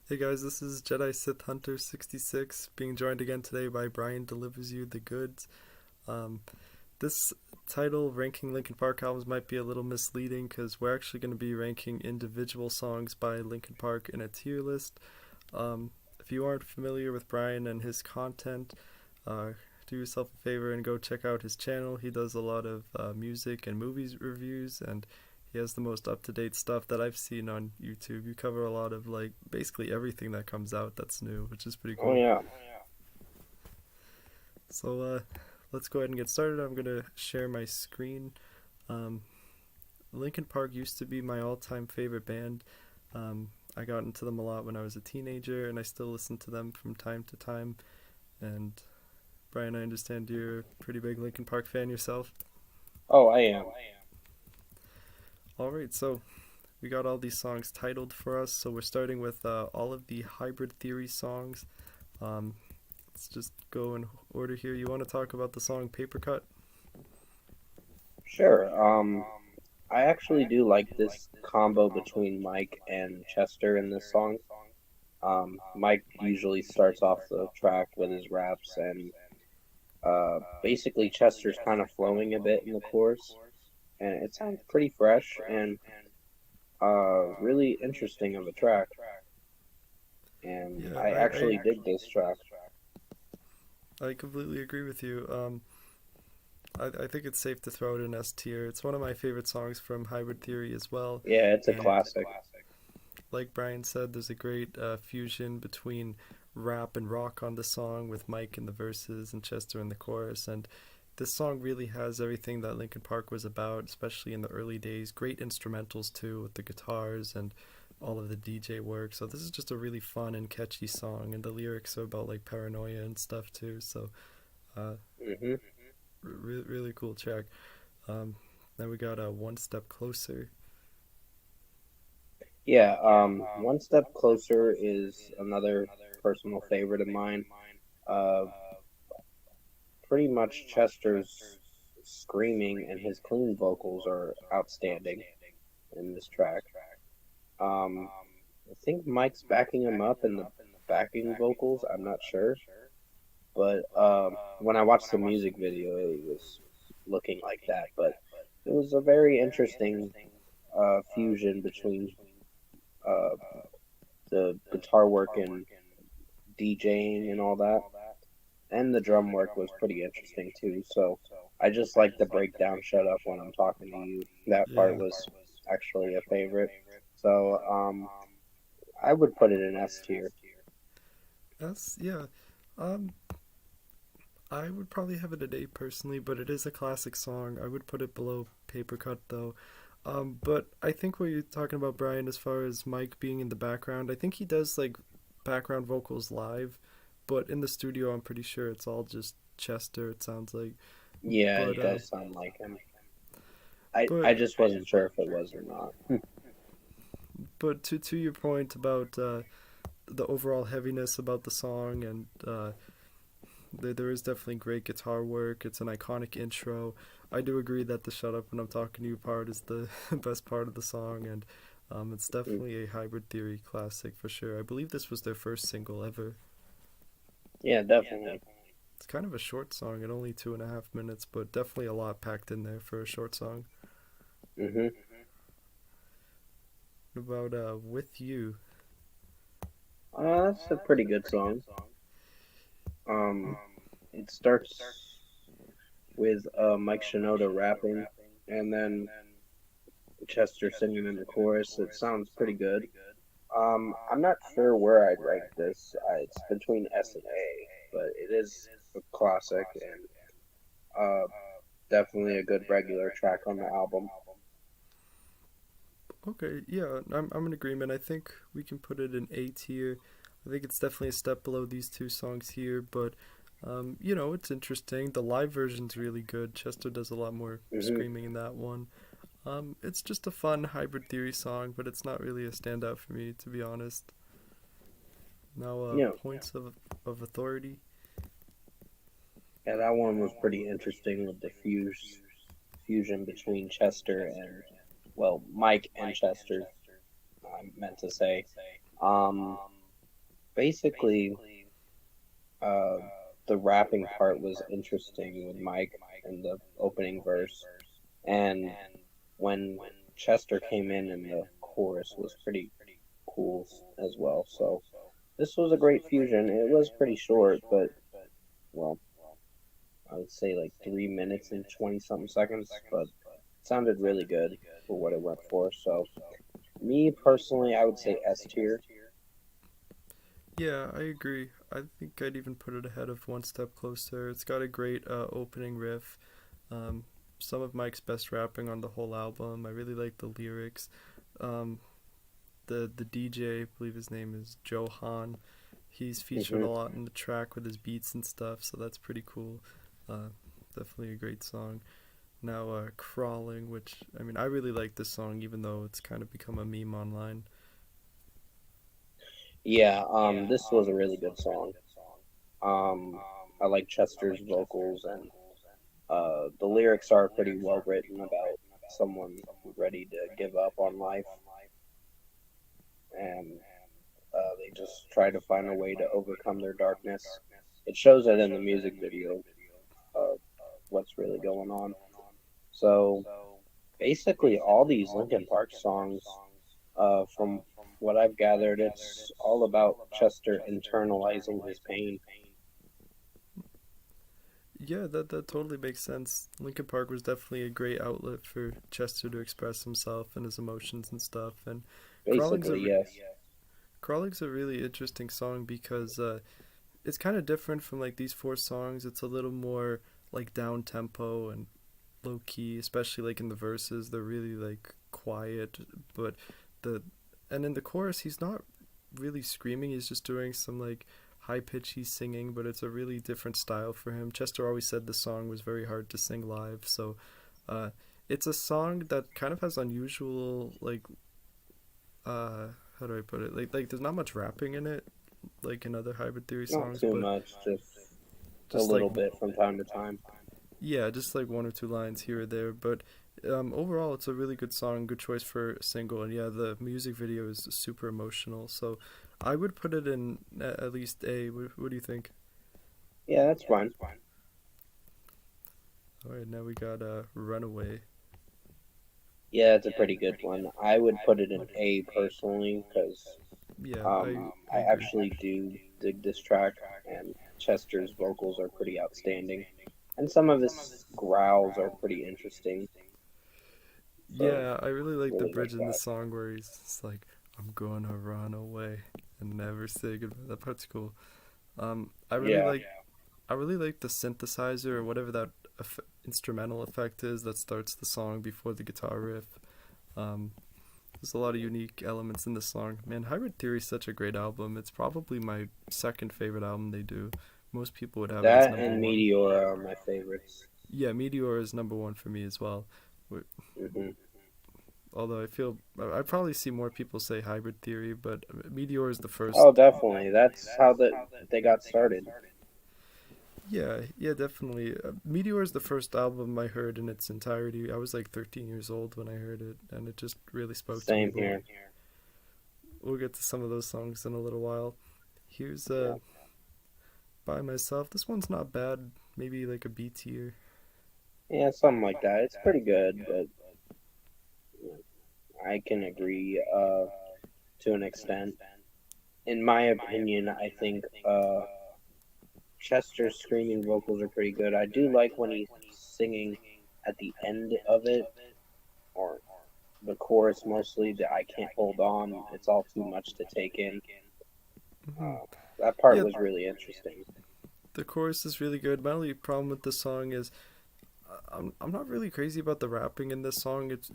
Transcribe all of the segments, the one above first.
Hey guys, this is Jedi Sith Hunter 66, being joined again today by Bryan Delivers You the Goods. Um, this title, Ranking Linkin Park albums, might be a little misleading because we're actually going to be ranking individual songs by Linkin Park in a tier list. If you aren't familiar with Bryan and his content, uh, do yourself a favor and go check out his channel. He does a lot of music and movies reviews, and he has the most up to date stuff that I've seen on YouTube. You cover a lot of like basically everything that comes out that's new, which is pretty Oh cool. yeah. So let's go ahead and get started. I'm gonna share my screen. Um, Linkin Park used to be my all-time favorite band. I got into them a lot when I was a teenager, and I still listen to them from time to time. And Bryan, I understand you're a pretty big Linkin Park fan yourself. Oh, I am. All right, so we got all these songs titled for us. So we're starting with all of the Hybrid Theory songs. Um, let's just go in order here. You want to talk about the song Paper Cut? Sure. I actually do like this combo between Mike and Chester in this song. Mike usually starts off the track with his raps, and basically Chester's kind of flowing a bit in the chorus, and it sounds pretty fresh and really interesting of a track. And Yeah, I actually dig this track. I completely agree with you. I think it's safe to throw it in S tier. It's one of my favorite songs from Hybrid Theory as well. Yeah, it's a And classic. like Bryan said, there's a great fusion between rap and rock on the song with Mike in the verses and Chester in the chorus. And this song really has everything that Linkin Park was about, especially in the early days. Great instrumentals too, with the guitars and all of the DJ work. So this is just a really fun and catchy song, and the lyrics are about like paranoia and stuff too. So uh, hmm really cool track. Um, then we got a One Step Closer. Yeah, One Step Closer is another personal favorite of mine. Uh, Pretty much Chester's screaming and his clean vocals are outstanding in this track. Um, I think Mike's backing him up in the backing vocals. I'm not sure, but when I watched the music video, it was looking like that. But it was a very interesting fusion between uh, the guitar work and DJing and all that. And the drum work was pretty interesting too. So I just like the breakdown shut up when I'm talking to you. That part Yeah, was actually a favorite. So I would put it in S tier. yeah. Um, I would probably have it at 8 personally, but it is a classic song. I would put it below Paper Cut though. But I think what you're talking about, Bryan, as far as Mike being in the background, I think he does like background vocals live, but in the studio, I'm pretty sure it's all just Chester. It sounds like, Yeah, but it uh, does sound like him. I but I just wasn't sure if it was or not. but to your point about the overall heaviness about the song and there is definitely great guitar work. It's an iconic intro. I do agree that the "Shut Up When I'm Talking to You" part is the best part of the song, and it's definitely a Hybrid Theory classic for sure. I believe this was their first single ever. Yeah, definitely. It's kind of a short song, at only 2.5 minutes, but definitely a lot packed in there for a short song. hmm What about "With You"? That's a pretty good song. Um, it starts with Mike Shinoda rapping, and then Chester singing in the chorus. It sounds pretty good. I'm not sure where I'd rank this. It's between S and A, but it is a classic and uh, definitely a good regular track on the album. Okay, yeah, I'm in agreement. I think we can put it in A tier. I think it's definitely a step below these two songs here, but it's interesting. The live version's really good. Chester does a lot more hmm screaming in that one. It's just a fun Hybrid Theory song, but it's not really a standout for me, to be honest. Now, Yeah, points of authority. yeah, that one was pretty interesting with the fusion between Chester and well, Mike and Chester. I meant to say. Um, basically, uh, the rapping part was interesting with Mike in the opening verse, and when Chester came in the chorus was pretty cool as well. So this was a great fusion. It was pretty short, but well, I would say like 3 minutes and 20 something seconds, but it sounded really good for what it went for. So me personally, I would say S tier. Yeah, I agree. I think I'd even put it ahead of One Step Closer. It's got a great opening riff. Um, some of Mike's best rapping on the whole album. I really like the lyrics. Um, the DJ, I believe his name is Joe Han. He's featured Hmm. a lot in the track with his beats and stuff, so that's pretty cool. Uh, Definitely a great song. Now, Crawling, which, I mean, I really like this song, even though it's kind of become a meme online. Yeah, this was a really good song. Um, I like Chester's vocals, and the lyrics are pretty well written about someone ready to give up on life, and they just try to find a way to overcome their darkness. It shows it in the music video of what's really going on. So basically, all these Linkin Park songs, from what I've gathered, it's all about Chester internalizing his pain. Yeah, that totally makes sense. Linkin Park was definitely a great outlet for Chester to express himself and his emotions and stuff. And Crawling's a Basically, yes. Crawling's a really interesting song because it's kind of different from like these four songs. It's a little more like down tempo and low key, especially like in the verses. They're really like quiet, but the and in the chorus he's not really screaming. He's just doing some like high pitchy singing, but it's a really different style for him. Chester always said the song was very hard to sing live, so uh, it's a song that kind of has unusual like uh, how do I put it? Like there's not much rapping in it, like in other Hybrid Theory Not songs, too but much, just a just like little bit from time to time. yeah, just like one or two lines here or there. But overall, it's a really good song, good choice for a single. And yeah, the music video is super emotional. So I would put it in at least A. What do you think? Yeah, that's fine. All right, now we got Runaway. Yeah, it's a pretty good one. I would put it in A personally because Yeah, I I agree. actually do dig this track, and Chester's vocals are pretty outstanding, and some of his growls are pretty interesting. So, Yeah, I really like the really good bridge in the track. song where he's just like, "I'm gonna run away and never say goodbye." That part's cool. I really Yeah, like I really like the synthesizer or whatever that instrumental effect is that starts the song before the guitar riff. Um, there's a lot of unique elements in the song. Man, Hybrid Theory is such a great album. It's probably my second favorite album they do. Most people would have it as that number and one. Meteor are my favorites. Yeah, Meteor is number one for me as well. Hmm. Although I feel I probably see more people say Hybrid Theory, but Meteor is the first. Oh, definitely. That's how they got started. Yeah, yeah, definitely. Meteor is the first album I heard in its entirety. I was like 13 years old when I heard it, and it just really spoke to me. Same But here. we'll get to some of those songs in a little while. Here's Yeah, By Myself. This one's not bad. Maybe like a B tier. yeah, something like that. It's pretty good, but I can agree to an extent. In my opinion, I think Chester's screaming vocals are pretty good. I do like when he's singing at the end of it, or the chorus mostly, that I can't hold on. It's all too much to take in. Hmm. Uh, that part Yeah, was really interesting. the chorus is really good. My only problem with the song is I'm not really crazy about the rapping in this song. It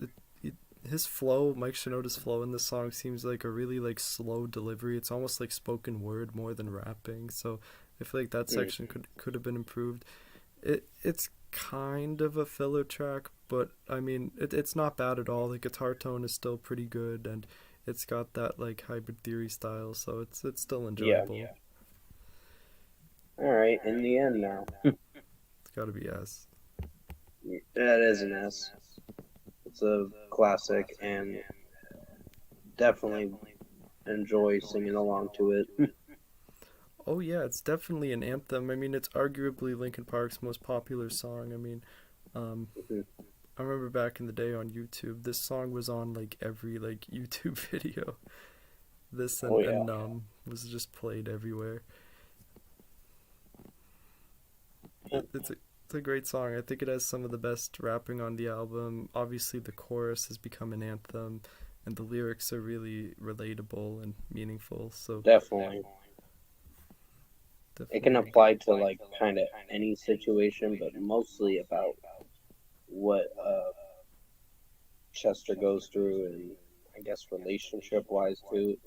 his flow, Mike Shinoda's flow in this song seems like a really like slow delivery. It's almost like spoken word more than rapping. So I feel like that Mm. section could have been improved. It's kind of a filler track, but I mean it's not bad at all. The guitar tone is still pretty good, and it's got that like Hybrid Theory style, so it's still Yeah. enjoyable. All right. In the end, now It's got to be S. that is an S. It's a classic, and definitely enjoy singing along to it. Oh yeah, it's definitely an anthem. I mean, it's arguably Linkin Park's most popular song. I mean, um, Mhm. I remember back in the day on YouTube, this song was on like every like YouTube video. This Oh yeah. and was just played everywhere. It's a great song. I think it has some of the best rapping on the album. Obviously, the chorus has become an anthem, and the lyrics are really relatable and meaningful. So Definitely. It can definitely a good. apply to like kind of any situation, but mostly about what Chester goes through, and I guess relationship wise too.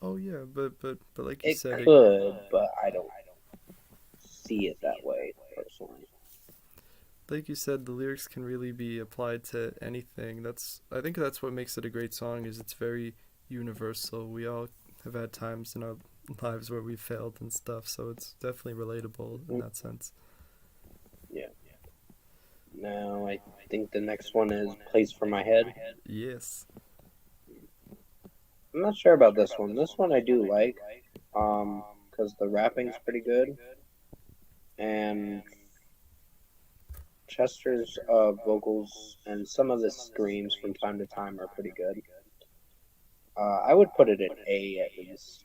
Oh yeah, but like you It said, could, but I don't see it that way personally. the lyrics can really be applied to anything. I think that's what makes it a great song. Is it's very universal. We all have had times in our lives where we failed and stuff, so it's definitely relatable in Mm, that sense. yeah. Now I think the next one is Place for My Head. Yes. I'm not sure about this one. This one I do like, because the rapping's pretty good, and Chester's vocals and some of the screams from time to time are pretty good. I would put it at A at least.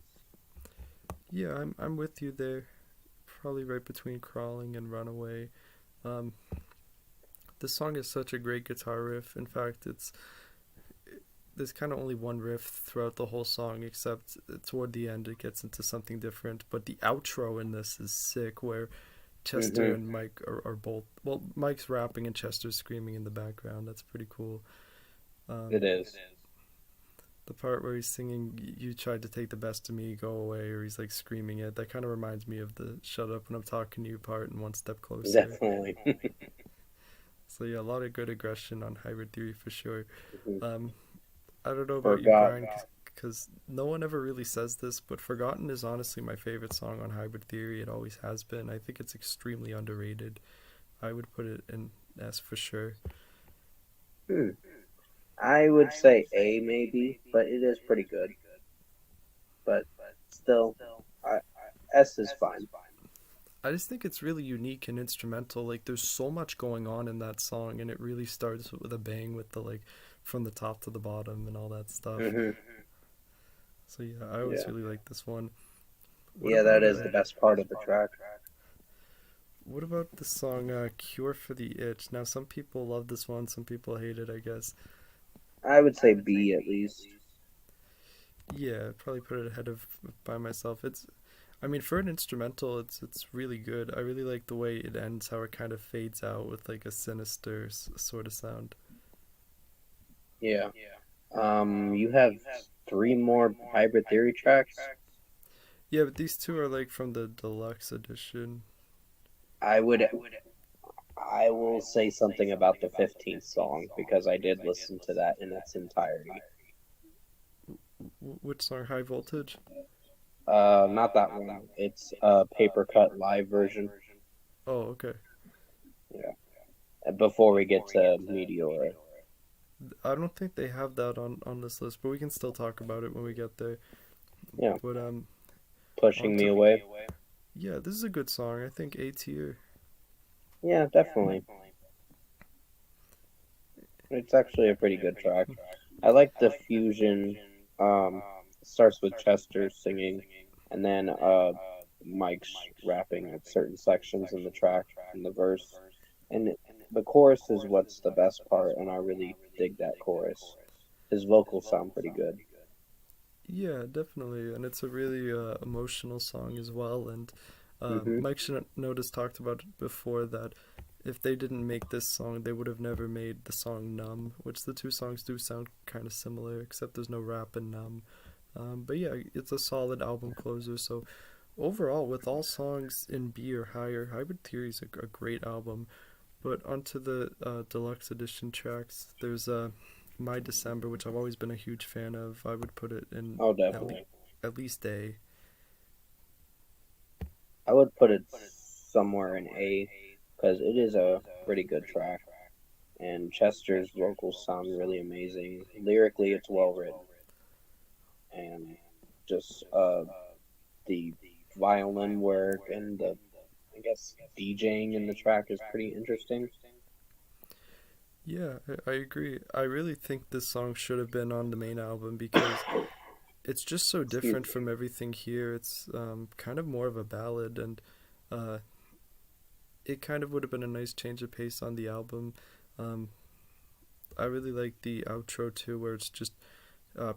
Yeah, I'm with you there. Probably right between Crawling and Runaway. Um, this song is such a great guitar riff. In fact, it's there's kind of only one riff throughout the whole song, except toward the end it gets into something different. But the outro in this is sick, where Chester Hmm. and Mike are both. Well, Mike's rapping and Chester's screaming in the background. That's pretty cool. Um, It is. the part where he's singing "You tried to take the best of me, go away," or he's like screaming it. That kind of reminds me of the "Shut up when I'm talking to you" part and "One Step Closer." Definitely. So yeah, a lot of good aggression on Hybrid Theory for sure. Mhm. Um, I don't know about you, Forgot. Brian, because no one ever really says this, but "Forgotten" is honestly my favorite song on Hybrid Theory. It always has been. I think it's extremely underrated. I would put it in S for sure. Hmm. I would say A maybe, but it is pretty good. But still, I, S is fine. I just think it's really unique and instrumental. Like there's so much going on in that song, and it really starts with a bang with the like from the top to the bottom and all that stuff. Hmm. So yeah, I always Yeah. really like this one. What Yeah, that about is the best part of the track. the song "Cure for the Itch"? Now some people love this one, some people hate it. I guess. I would say B at least. Yeah, I'd probably put it ahead of by myself. I mean, for an instrumental, it's really good. I really like the way it ends, how it kind of fades out with like a sinister sort of sound. Yeah. You have three more Hybrid Theory tracks. Yeah, but these two are like from the deluxe edition. I would, I will say something about the 15th song because I did listen to that in its entirety. Which song? High Voltage? Not that one. It's a paper cut live version. Oh, okay. Yeah. Before we get to Meteor. I don't think they have that on this list, but we can still talk about it when we get there. Yeah. But on Pushing Me to Away. yeah, this is a good song. I think A tier. Yeah, definitely. It's actually a pretty good track. I like the fusion. It starts with Chester singing, and then Mike's rapping at certain sections in the track in the verse, and the chorus is what's the best part, and I really dig that chorus. His vocals sound pretty good. Yeah, definitely, and it's a really emotional song as well. And Hmm. Mike Shinoda's talked about it before that if they didn't make this song, they would have never made the song "Numb," which the two songs do sound kind of similar, except there's no rap in "Numb." But yeah, it's a solid album closer. So overall, with all songs in B or higher, Hybrid Theory is a great album. But onto the deluxe edition tracks, there's My December, which I've always been a huge fan of. I would put it in Oh, definitely. at least A. I would put it somewhere in A because it is a pretty good track, and Chester's vocals sound really amazing. Lyrically, it's well written, and just the violin work and the, I guess, DJing in the track is pretty interesting. Yeah, I agree. I really think this song should have been on the main album because it's just so Excuse different from everything here. It's kind of more of a ballad, and uh, it kind of would have been a nice change of pace on the album. Um, I really like the outro too, where it's just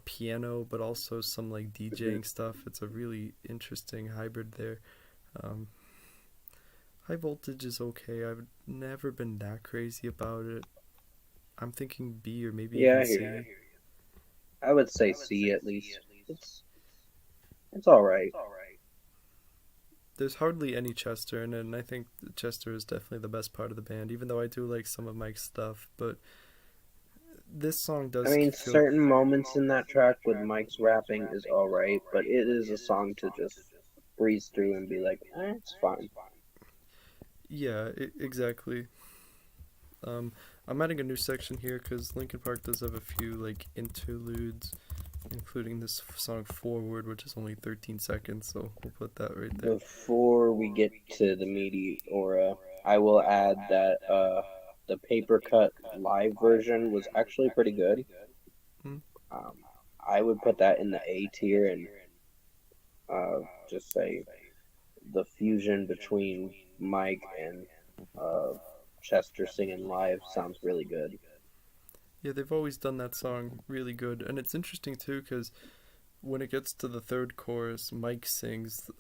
piano, but also some like me. DJing stuff. It's a really interesting hybrid there. Um, High voltage is okay. I've never been that crazy about it. I'm thinking B or maybe Yeah, even I hear you. C. I would say C at least. It's all right. There's hardly any Chester in it, and I think Chester is definitely the best part of the band, even though I do like some of Mike's stuff. But this song I does mean, feel. certain moments in that track with Mike's rapping is all right, but it is a song to just breeze through and be like, it's fine. Yeah, exactly. Um, I'm adding a new section here because Linkin Park does have a few like interludes, including this song "Forward," which is only 13 seconds. So we'll put that right there. Before we get to the meaty aura, I will add that the paper cut live version was actually pretty good. Hmm? Um, I would put that in the A tier and just say the fusion between Mike and uh, Chester singing live sounds really good. Yeah, they've always done that song really good, and it's interesting too because when it gets to the third chorus, Mike sings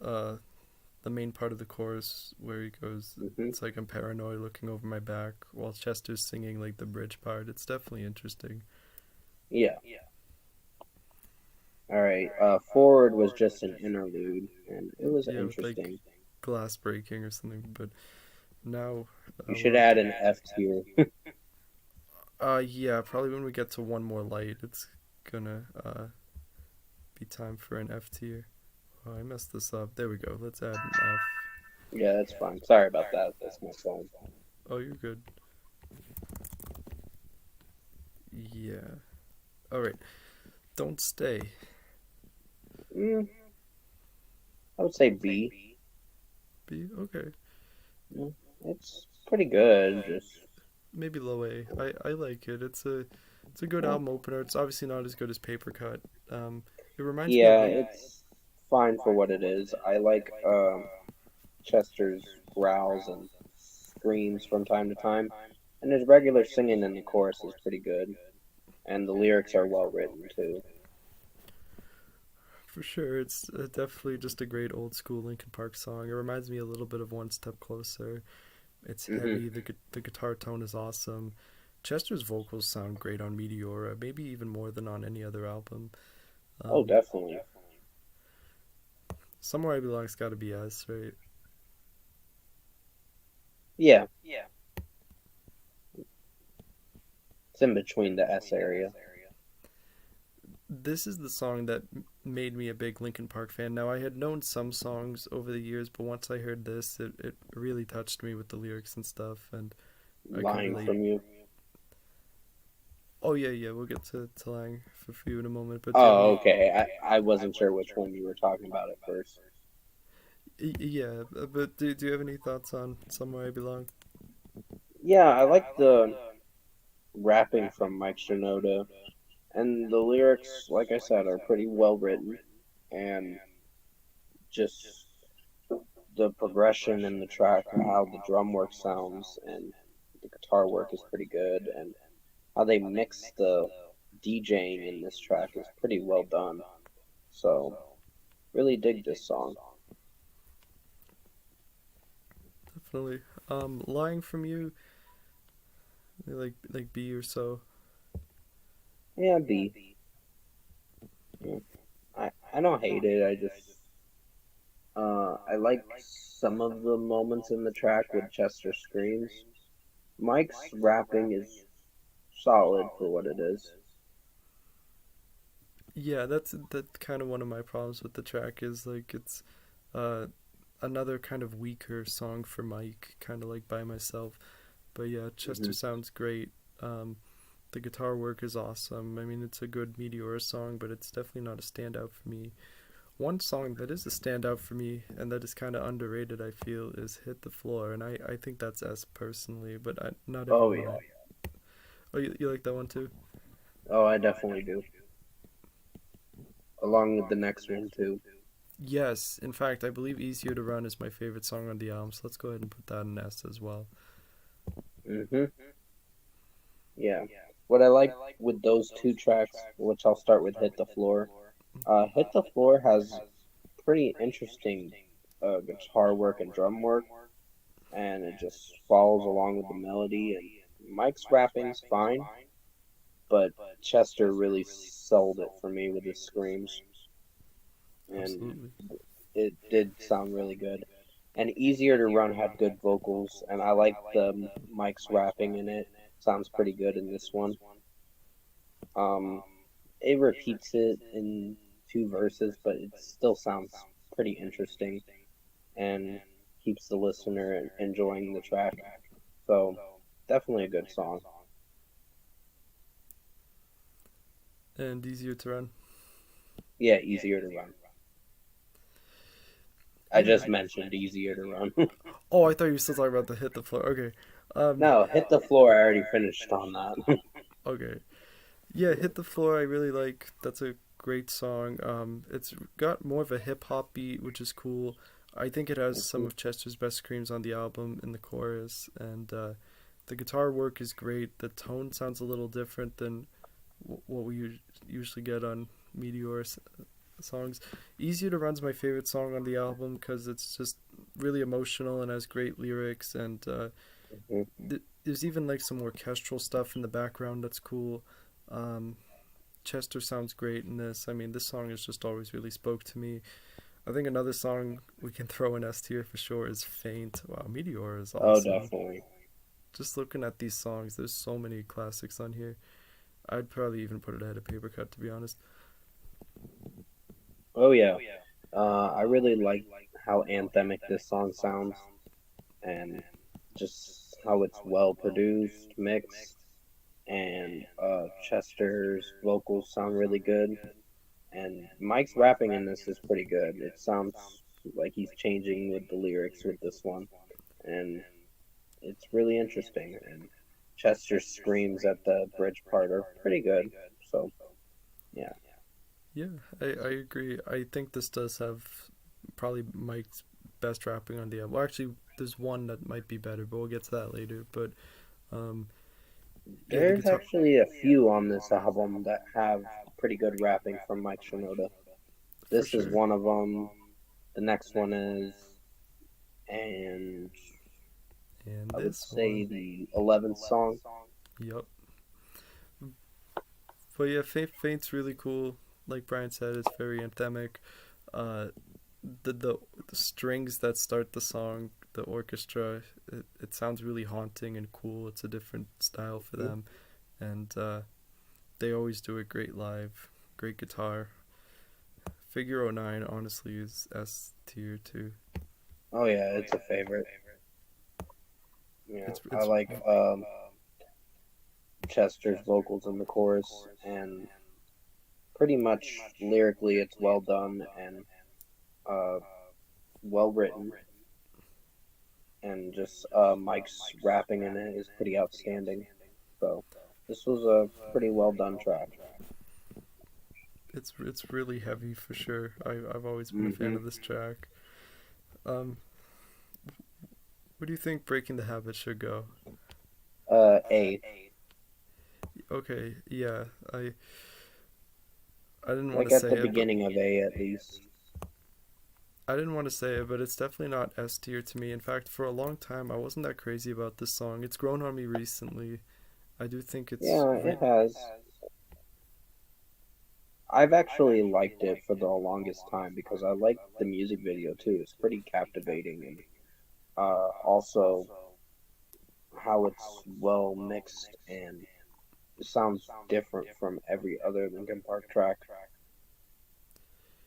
the main part of the chorus where he goes, Hmm. "It's like I'm paranoid, looking over my back," while Chester's singing like the bridge part. It's definitely interesting. Yeah. All right. Forward was just an interlude, and it was Yeah, with like interesting. glass breaking or something. But now You should we're add an F tier. yeah, probably when we get to one more light, it's gonna be time for an F tier. Oh, I messed this up. There we go. Let's add an F. Yeah, that's fine. Sorry about that. That's my phone. Oh, you're good. Yeah. All right. Don't stay. Mm, I would say B. B. Okay. Mm, it's pretty good. Just Maybe low A. I like it. It's a good uh, album opener. It's obviously not as good as Paper Cut. It reminds me a yeah, little. it's fine for what it is. I like Chester's growls and screams from time to time, and his regular singing in the chorus is pretty good, and the lyrics are well written too. For sure, it's definitely just a great old school Linkin Park song. It reminds me a little bit of One Step Closer. It's Hmm. heavy. The guitar tone is awesome. Chester's vocals sound great on Meteora, maybe even more than on any other album. Oh, Um, definitely. Somewhere I Belong's got to be S, right? Yeah, it's in between the S area. This is the song that made me a big Linkin Park fan. Now, I had known some songs over the years, but once I heard this, it really touched me with the lyrics and stuff, and I could Lying relate. from you. Oh, yeah, yeah, we'll get to Lang for you in a moment, but do you have Oh, any. okay. I wasn't sure which one you were talking about at first. Yeah, but do you have any thoughts on Somewhere I Belong? Yeah, I like the rapping from Mike Shinoda, and the lyrics, like I said, are pretty well written, and just the progression in the track, how the drum work sounds, and the guitar work is pretty good, and how they mix the DJing in this track is pretty well done. So, really dig this song. Definitely. Lying from You, like B or so. Yeah, B. Yeah. I don't hate it. I just I like some of the moments in the track with Chester screams. Mike's rapping is solid for what it is. Yeah, that's kind of one of my problems with the track is like it's uh another kind of weaker song for Mike, kind of like By Myself. But yeah, Chester Hmm. sounds great. Um, the guitar work is awesome. I mean, it's a good Meteora song, but it's definitely not a standout for me. One song that is a standout for me and that is kind of underrated, I feel, is "Hit the Floor," and I think that's S personally, but not Oh everyone. yeah. Oh, you like that one too? Oh, I definitely do. Along with the next one too. Yes, in fact, I believe "Easier to Run" is my favorite song on the album, so let's go ahead and put that in S as well. Mhm. Yeah. What I like with those two tracks, which I'll start with Hit the Floor. Hit the Floor has pretty interesting guitar work and drum work, and it just follows along with the melody. And Mike's rapping's fine, but Chester really sold it for me with his screams, and Absolutely. it did sound really good. And Easier to Run had good vocals, and I like the Mike's rapping in it. Sounds pretty good in this one. Um, it repeats it in two verses, but it still sounds pretty interesting and keeps the listener enjoying the track. So definitely a good song. And "Easier to Run." Yeah, Easier to Run. I Yeah. just mentioned Easier to Run. Oh, I thought you were still talking about the "Hit the Floor." Okay. Um. No, Hit the Floor. I already finished on that. Okay. Yeah, "Hit the Floor" I really like. That's a great song. It's got more of a hip hop beat, which is cool. I think it has some of Chester's best screams on the album in the chorus, and the guitar work is great. The tone sounds a little different than what we usually get on Meteor songs. "Easier to Run's my favorite song on the album because it's just really emotional and has great lyrics, and there's even like some orchestral stuff in the background that's cool. Um, Chester sounds great in this. I mean, this song has just always really spoke to me. I think another song we can throw in S tier for sure is "Faint." Wow, Meteor is Oh, awesome. definitely. Just looking at these songs, there's so many classics on here. I'd probably even put it ahead of Paper Cut, to be honest. Oh yeah. I really like how anthemic this song sounds, and just how it's well produced, mixed, and Chester's vocals sound really good. And Mike's rapping in this is pretty good. It sounds like he's changing with the lyrics with this one, and it's really interesting. And Chester's screams at the bridge part are pretty good. So yeah. Yeah, I agree. I think this does have probably Mike's best rapping on the album. Well, actually, there's one that might be better, but we'll get to that later. But um, yeah, the There's guitar. actually a few on this album that have pretty good rapping from Mike Shinoda. For This is sure. one of them. The next one is, and And I would this say one. the 11th song. Yup. But yeah, Faint's really cool. Like Brian said, it's very anthemic. Uh, the strings that start the song, the orchestra, it sounds really haunting and cool. It's a different style for Hmm. them, and they always do it great live. Great guitar. Figure 09 honestly is S tier too. Oh yeah, it's a favorite. Yeah, It's I it's like Chester's vocals in the chorus, and pretty much lyrically, it's well done and uh, well written, and just Mike's rapping in it is pretty outstanding. So this was a pretty well done track. it's really heavy for sure. I've always been a fan Hmm. of this track. Um, where do you think "Breaking the Habit" should go? A. Okay, yeah, I didn't want to Like at say the it, but beginning of A at least. I didn't want to say it, but it's definitely not S tier to me. In fact, for a long time, I wasn't that crazy about this song. It's grown on me recently. I do think it's Yeah, it has. I've actually liked it for the longest time because I like the music video too. It's pretty captivating, and also how it's well mixed and it sounds different from every other Linkin Park track.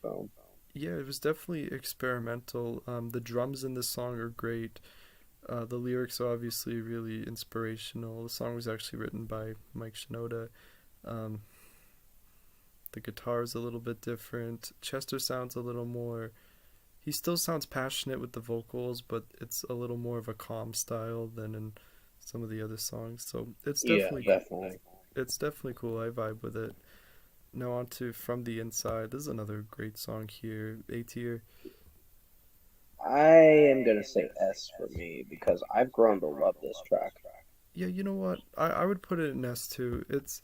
So, yeah, it was definitely experimental. The drums in this song are great. The lyrics are obviously really inspirational. The song was actually written by Mike Shinoda. Um, The guitar is a little bit different. Chester sounds a little more. He still sounds passionate with the vocals, but it's a little more of a calm style than in some of the other songs. So Yeah, definitely. it's definitely cool. I vibe with it. Now on to From the Inside. This is another great song here. A tier. I am gonna say S for me because I've grown to love this track. Yeah, you know what? I would put it in S too. It's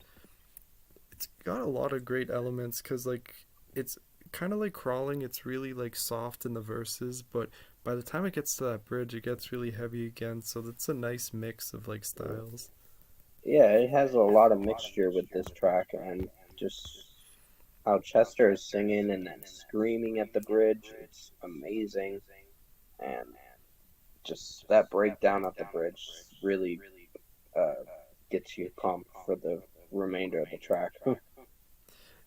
got a lot of great elements because like it's kind of like crawling. It's really like soft in the verses, but by the time it gets to that bridge, it gets really heavy again. So that's a nice mix of like styles. Yeah, it has a lot of mixture with this track, and just how Chester is singing and then screaming at the bridge. It's amazing, and just that breakdown at the bridge really uh, gets you pumped for the remainder of the track.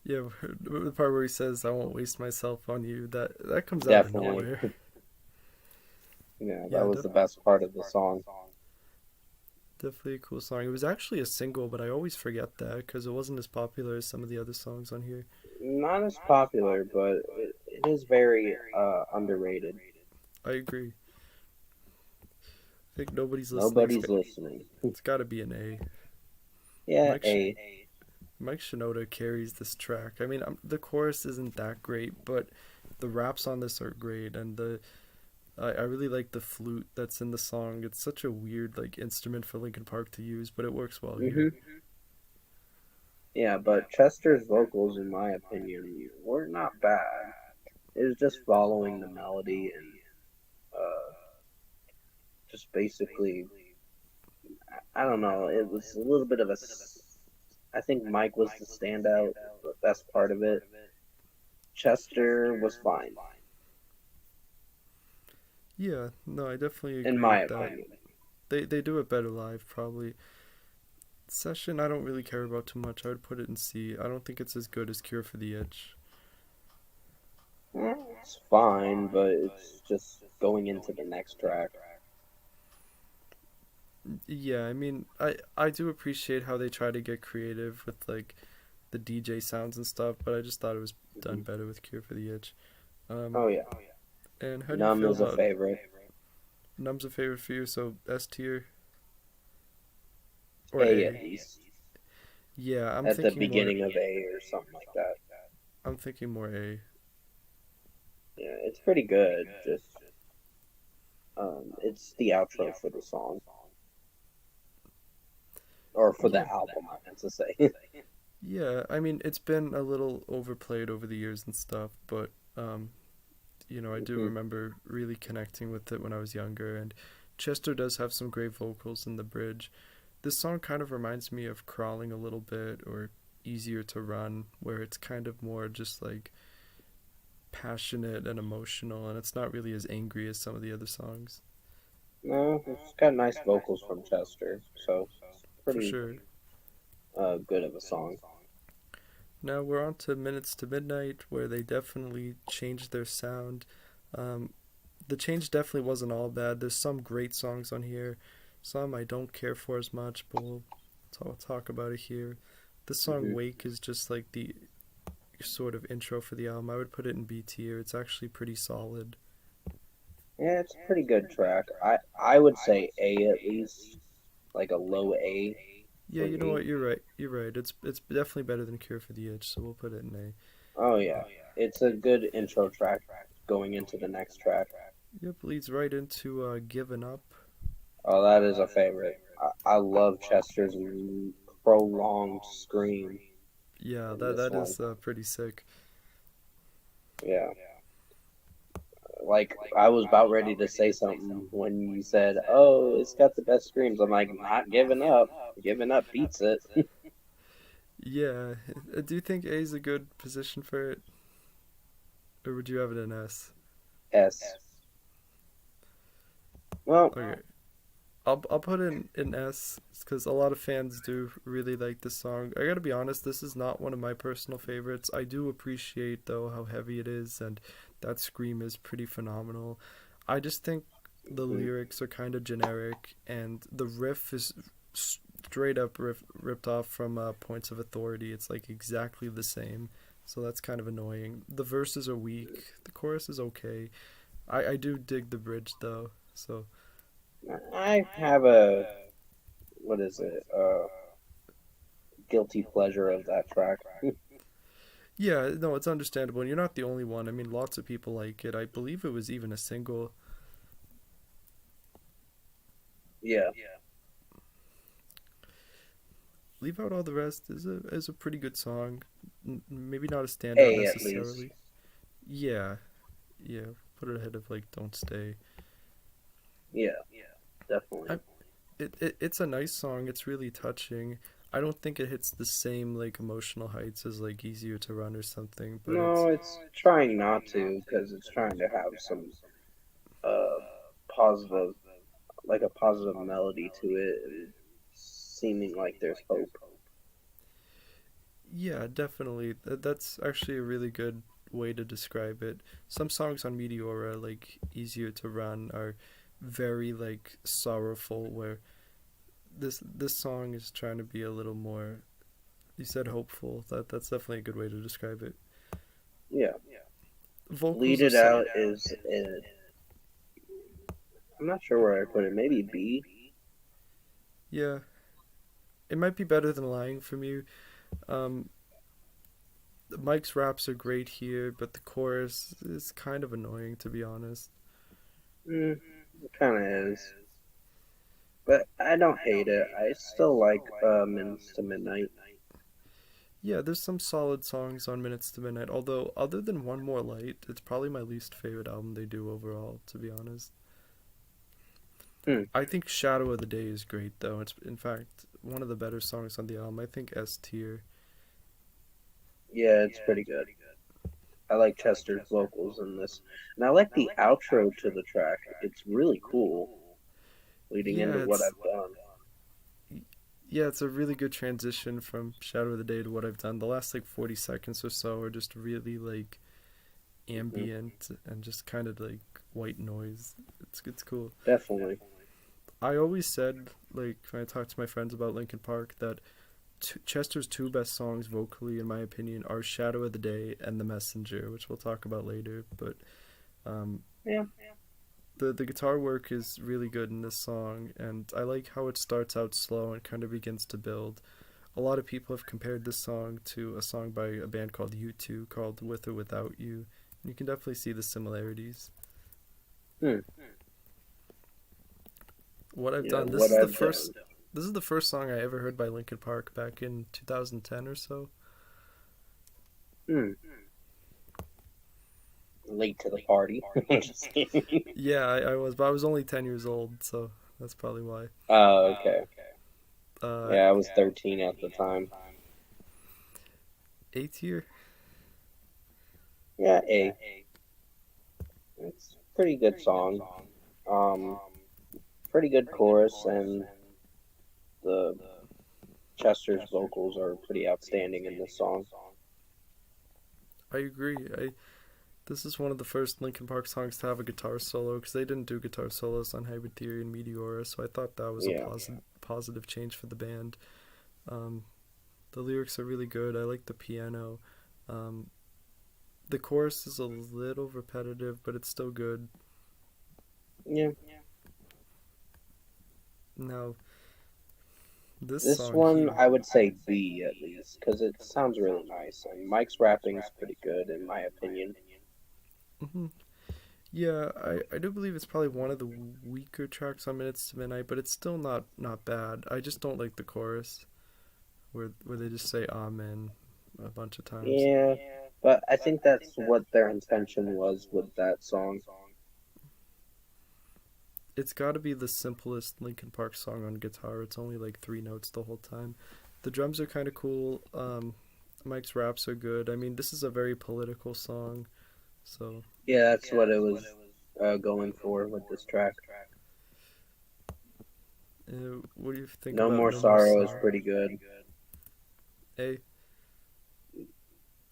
Yeah, the part where he says, "I won't waste myself on you," that comes out of Definitely, nowhere. yeah, that Yeah, was the best part of the song. definitely a cool song. It was actually a single, but I always forget that because it wasn't as popular as some of the other songs on here. Not as popular, but it is very underrated. I agree. I think nobody's listening. Nobody's listening. It's got to be an A. Yeah, Mike Sh- A. Mike Shinoda carries this track. I mean, the chorus isn't that great, but the raps on this are great, and I really like the flute that's in the song. It's such a weird like instrument for Linkin Park to use, but it works well here. Hmm. Yeah, but Chester's vocals, in my opinion, were not bad. It was just following the melody and just basically, I don't know. It was a little bit of a. I think Mike was the standout, the best part of it. Chester was fine, Yeah, no, I definitely in agree my with that. opinion. They do it better live, probably. Session, I don't really care about too much. I would put it in C. I don't think it's as good as Cure for the Itch. It's fine, but it's just going into the next track. Yeah, I mean, I do appreciate how they try to get creative with like the DJ sounds and stuff, but I just thought it was done Hmm. better with Cure for the Itch. Um, Oh yeah, and how do you Numb feel is a about favorite. Numb's a favorite for you? So S tier or A at A? least. Yeah, At the beginning of A or something like that. I'm thinking more A. Yeah, it's pretty good. Just it's the outro for the song or for the Yeah, album. I meant to say. yeah. I mean, it's been a little overplayed over the years and stuff, but I do Hmm. remember really connecting with it when I was younger. And Chester does have some great vocals in the bridge. This song kind of reminds me of Crawling a little bit or Easier to Run, where it's kind of more just like passionate and emotional, and it's not really as angry as some of the other songs. No, it's got nice vocals from Chester, so it's For pretty sure. good of a song. Now we're on to Minutes to Midnight, where they definitely changed their sound. Um, the change definitely wasn't all bad. There's some great songs on here, some I don't care for as much, but we'll talk about it here. This song Hmm. Wake is just like the sort of intro for the album. I would put it in B tier. It's actually pretty solid. Yeah, it's a pretty good track. I would say A at least, like a low A Yeah, for you know me. what? You're right. You're right. It's definitely better than Cure for the Itch, so we'll put it in A. Oh yeah, it's a good intro track going into the next track. Yep, leads right into Giving Up. Oh, that is a favorite. I love Chester's prolonged scream Yeah, in that this that one. is pretty sick. Yeah, like I was about ready to say something when you said, "Oh, it's got the best screams." I'm like, not giving up. Giving up beats it. Yeah, do you think A is a good position for it, or would you have it in S? S. Well, Okay, I'll put in S because a lot of fans do really like this song. I gotta be honest, this is not one of my personal favorites. I do appreciate though how heavy it is, and that scream is pretty phenomenal. I just think the mhm. lyrics are kind of generic, and the riff is straight up ripped off from Points of Authority. It's like exactly the same. so that's kind of annoying. The verses are weak. The chorus is okay. I do dig the bridge though. So I have a what is it? Guilty pleasure of that track. yeah, no, it's understandable, and you're not the only one. I mean, lots of people like it. I believe it was even a single. Yeah. Leave Out All the Rest is a pretty good song. Maybe not a standout A at least. necessarily. Yeah, yeah. Put it ahead of like Don't Stay. Yeah, definitely. I, it's a nice song. It's really touching. I don't think it hits the same like emotional heights as like Easier to Run or something, but it's No, it's trying not to because it's trying to have some uh positive, like a positive melody to it, and seeming like there's hope. yeah, definitely. That's actually a really good way to describe it. Some songs on Meteora, like Easier to Run, are very like sorrowful. Where this song is trying to be a little more. You said hopeful. That's definitely a good way to describe it. Yeah, Lead Vocals are It Out is. I'm not sure where I put it. Maybe B. yeah. It might be better than Lying from You. Um, Mike's raps are great here, but the chorus is kind of annoying to be honest. Mm, it kind of is, but I don't hate it. I still like Minutes to Midnight. Yeah, there's some solid songs on Minutes to Midnight, although other than One More Light, it's probably my least favorite album they do overall, to be honest. Hmm. I think Shadow of the Day is great though. It's in fact one of the better songs on the album. I think S tier. Yeah, it's pretty good. I like Chester's vocals in this, and I like the outro to the track. It's really cool, leading Yeah, into what it's I've done. yeah, it's a really good transition from Shadow of the Day to what I've done. The last like 40 seconds or so are just really like Hmm. ambient and just kind of like white noise. It's cool. Definitely. I always said like when I talked to my friends about Linkin Park that Chester's two best songs vocally, in my opinion, are "Shadow of the Day" and "The Messenger," which we'll talk about later. But um, Yeah. the guitar work is really good in this song, and I like how it starts out slow and kind of begins to build. A lot of people have compared this song to a song by a band called U2 called "With or Without You." And you can definitely see the similarities. Hmm. What I've Yeah. done. What I've done. This is the first song I ever heard by Linkin Park back in 2010 or so. Hmm. Late to the party. Just kidding. Yeah, I was, but I was only 10 years old, so that's probably why. Oh, okay. Uh, Yeah, I was 13 at the time. A tier. Yeah, A. It's a pretty good song. Um, Pretty good chorus, and the Chester's vocals are pretty outstanding in this song. I agree. I This is one of the first Linkin Park songs to have a guitar solo because they didn't do guitar solos on Hybrid Theory and Meteora, so I thought that was a Yeah. positive change for the band. Um, the lyrics are really good. I like the piano. Um, the chorus is a little repetitive, but it's still good. Yeah. Now, this This song one, here. I would say B at least, because it sounds really nice. And Mike's rapping is pretty good, in my opinion. Hmm. Yeah, I do believe it's probably one of the weaker tracks on Minutes to Midnight, but it's still not bad. I just don't like the chorus where they just say Amen a bunch of times. Yeah, but I think that's what their intention was with that song. It's got to be the simplest Linkin Park song on guitar. It's only like three notes the whole time. The drums are kind of cool. Mike's raps are good. I mean, this is a very political song, so Yeah, that's what it was going for with this track. what do you think No about More No More Sorrow is Sorrow? pretty good. A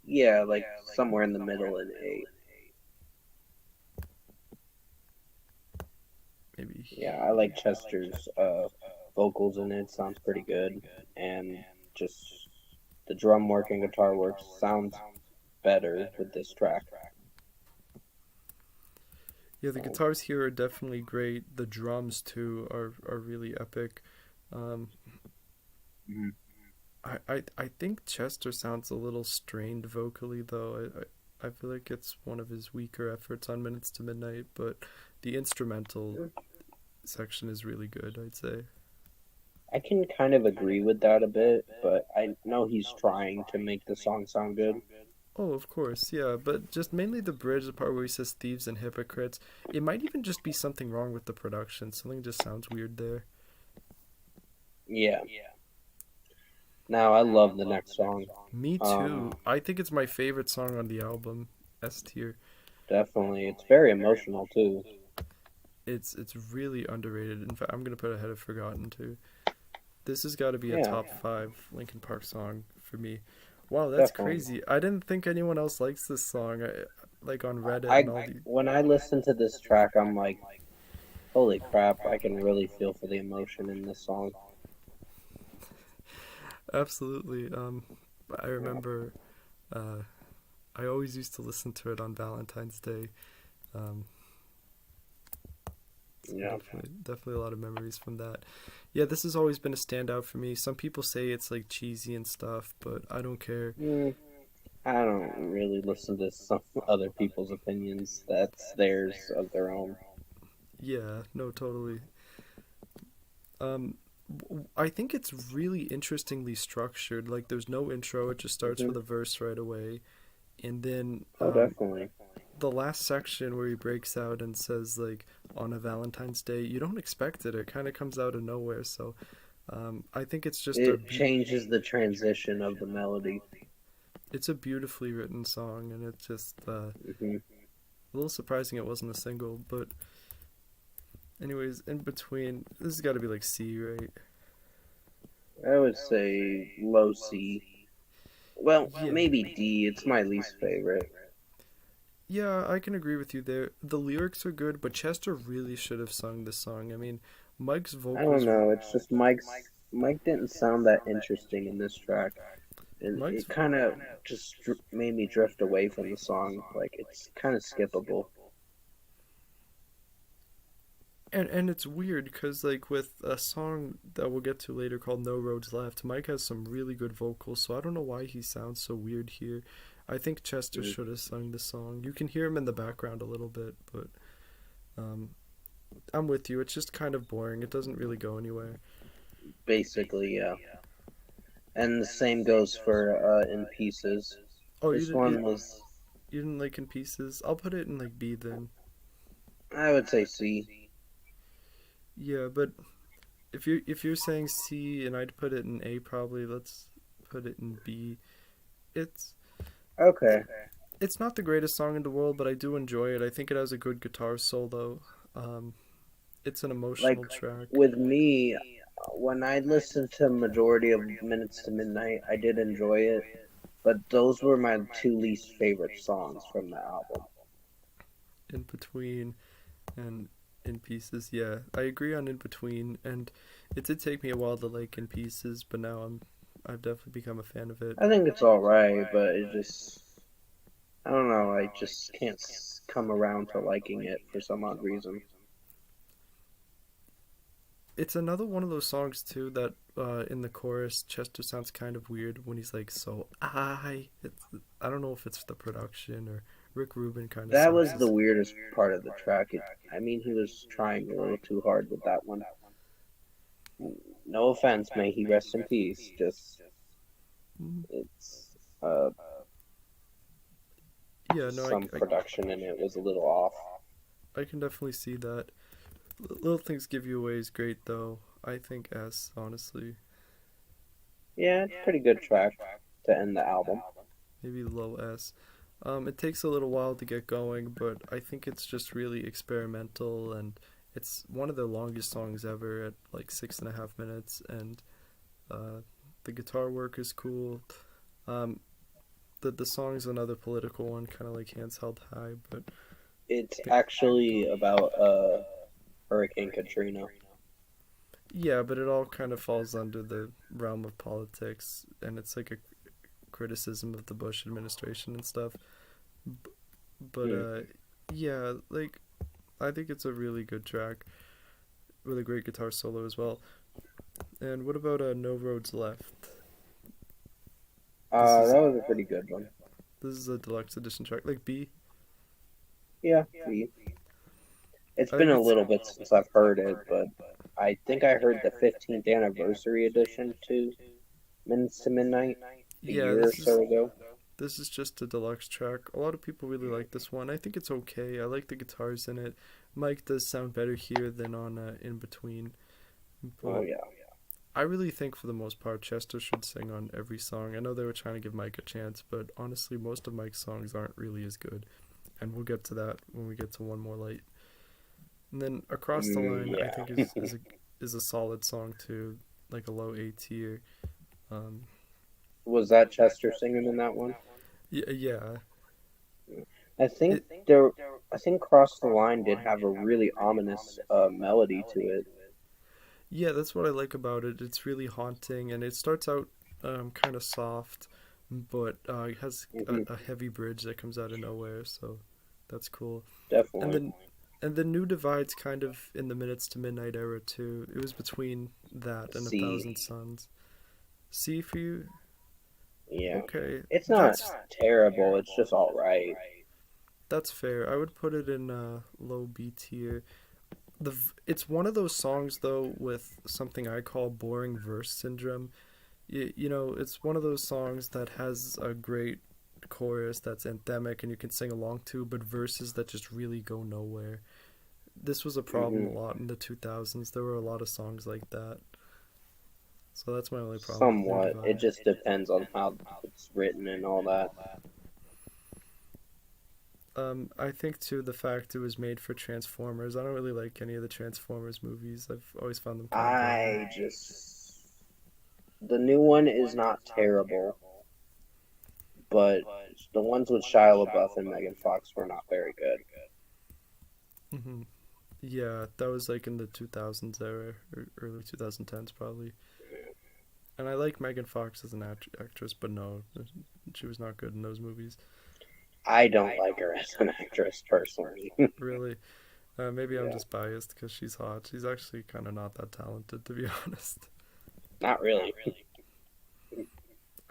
Yeah, like somewhere in the middle in A. maybe. Yeah, I like Chester's vocals in it. Sounds pretty good, and just the drum work and guitar work sounds better with this track. Yeah, the Um, guitars here are definitely great. The drums too are really epic. Um, mhm. I think Chester sounds a little strained vocally though. I feel like it's one of his weaker efforts on Minutes to Midnight, but the instrumental section is really good, I'd say. I can kind of agree with that a bit, but I know he's trying to make the song sound good. Oh, of course, yeah, but just mainly the bridge, the part where he says thieves and hypocrites. It might even just be something wrong with the production. Something just sounds weird there. Yeah. Now I love the next song. Me Um, too. I think it's my favorite song on the album. S tier. Definitely, it's very emotional too. It's really underrated. In fact, I'm gonna put it ahead of Forgotten too. This has got to be a Yeah, top five Linkin Park song for me. Wow, that's definitely. crazy. I didn't think anyone else likes this song. Like on Reddit I and all the. when I listen to this track, I'm like, holy crap! I can really feel for the emotion in this song. Absolutely. I remember. Uh, I always used to listen to it on Valentine's Day. Um, so Yeah. definitely a lot of memories from that. Yeah, this has always been a standout for me. Some people say it's like cheesy and stuff, but I don't care. Mm, I don't really listen to some other people's opinions. That's theirs of their own. Yeah, no, totally. Um, I think it's really interestingly structured. Like, there's no intro; it just starts Hmm. with a verse right away, and then Oh, definitely. the last section where he breaks out and says like on a Valentine's Day, you don't expect it. It kind of comes out of nowhere. So, I think it's just It changes the transition of the melody. it's a beautifully written song, and it's just Hmm. a little surprising it wasn't a single. But anyways, in between, this has got to be like C, right? I would say low C. Well, Yeah. maybe D. It's my least favorite. Yeah, I can agree with you there. The lyrics are good, but Chester really should have sung this song. I mean, Mike's I don't vocals, know. It's just Mike didn't sound that interesting in this track, and Mike's, it kind of just made me drift away from the song. Like it's kind of skippable. and it's weird because like with a song that we'll get to later called No Roads Left, Mike has some really good vocals, so I don't know why he sounds so weird here. I think Chester Mm, should have sung the song. You can hear him in the background a little bit, but um, I'm with you. It's just kind of boring. It doesn't really go anywhere. Basically, yeah. And the same goes for In Pieces. Oh, This one was, you didn't like In Pieces? I'll put it in like B then. I would say C. Yeah, but if you're saying C and I'd put it in A probably, let's put it in B. It's Okay. it's not the greatest song in the world, but I do enjoy it. I think it has a good guitar solo. Um, it's an Like emotional track. with me, when I listened to majority of Minutes to Midnight, I did enjoy it, but those were my two least favorite songs from the album. In Between and In Pieces. Yeah, I agree on In Between, and it did take me a while to like In Pieces, but now I've definitely become a fan of it. I think it's all right, but it just I don't know. I just can't come around to liking it for some odd reason. It's another one of those songs too that in the chorus Chester sounds kind of weird when he's like so I don't know if it's the production or Rick Rubin kind of That sucks. was the weirdest part of the track. I mean, he was trying a little too hard with that one. No offense, may he rest in peace. Just Mm, it's uh yeah, no, some production in it was a little off. I can definitely see that. Little Things Give You Away is great though. I think S honestly, Yeah, it's a pretty good track to end the album. maybe low S. It takes a little while to get going, but I think it's just really experimental and it's one of the longest songs ever at like 6.5 minutes, and uh, the guitar work is cool. Um, the song's another political one, kind of like Hands Held High, but It's actually about Hurricane Katrina. yeah, but it all kind of falls under the realm of politics, and it's like a criticism of the Bush administration and stuff. B- but Mm. yeah, like I think it's a really good track with a great guitar solo as well. And what about No Roads Left? This is That was a pretty good one. this is a deluxe edition track, like B. Yeah, it's I been think a it's little bit since I've heard it, but I think I heard the 15th anniversary edition to Minutes to Midnight a yeah. year or so ago. This is just a deluxe track. A lot of people really like this one. I think it's okay. I like the guitars in it. Mike does sound better here than on In Between, Oh but yeah, I really think for the most part Chester should sing on every song. I know they were trying to give Mike a chance, but honestly, most of Mike's songs aren't really as good, and we'll get to that when we get to One More Light. And then Across the Line, I think yeah. is a solid song too, like a low A tier. Um, Was that Chester singing in that one? yeah, yeah. I think It there. I think Cross the Line did have a really ominous melody to it. Yeah, that's what I like about it. It's really haunting, and it starts out kind of soft, but it has Hmm. a heavy bridge that comes out of nowhere, so that's cool. And Definitely. then and the New Divide's kind of in the Minutes to Midnight era too. It was between that and A See, Thousand Suns. See for you? yeah, Okay, it's not terrible. It's just all right. that's fair. I would put it in low B tier. It's one of those songs though with something I call boring verse syndrome. You know, it's one of those songs that has a great chorus that's anthemic and you can sing along to, but verses that just really go nowhere. This was a problem Hmm. a lot in the 2000s. There were a lot of songs like that. So that's my only problem with New Somewhat. It Divide. just depends on how it's written and all that. I think too the fact it was made for Transformers. I don't really like any of the Transformers movies. I've always found them kind of boring. I just the new one is not terrible, but the ones with Shia LaBeouf and Megan Fox were not very good. Hmm. Yeah, that was like in the 2000s era or early 2010s probably. And I like Megan Fox as an actress, but no, she was not good in those movies. I don't like her as an actress personally. Really, maybe I'm Yeah, just biased because she's hot. She's actually kind of not that talented, to be honest. not really.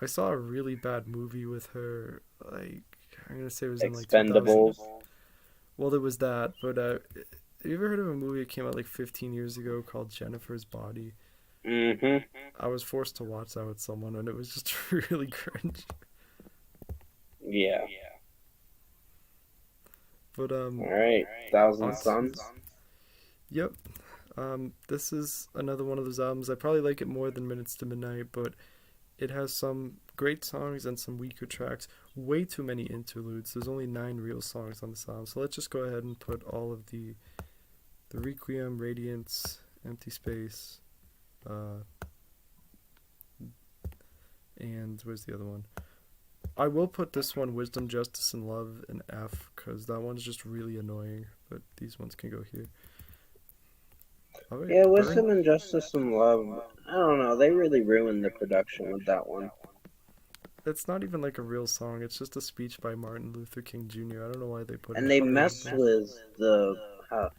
I saw a really bad movie with her. Like I'm gonna say it was in like 2000. Expendables. Well, there was that, but have you ever heard of a movie that came out like 15 years ago called Jennifer's Body? Hmm. I was forced to watch that with someone, and it was just really cringe. Yeah. But All right. Thousand on Suns. yep. This is another one of those albums. I probably like it more than Minutes to Midnight, but it has some great songs and some weaker tracks. Way too many interludes. There's only 9 real songs on this album. So let's just go ahead and put all of the Requiem, Radiance, Empty Space, uh, and where's the other one? I will put this one, Wisdom, Justice, and Love, in F, because that one's just really annoying. But these ones can go here. All right, Yeah, Burn. Wisdom and Justice and Love. I don't know. They really ruined the production with that one. It's not even like a real song. It's just a speech by Martin Luther King Jr. I don't know why they put it And they on the messed album. with the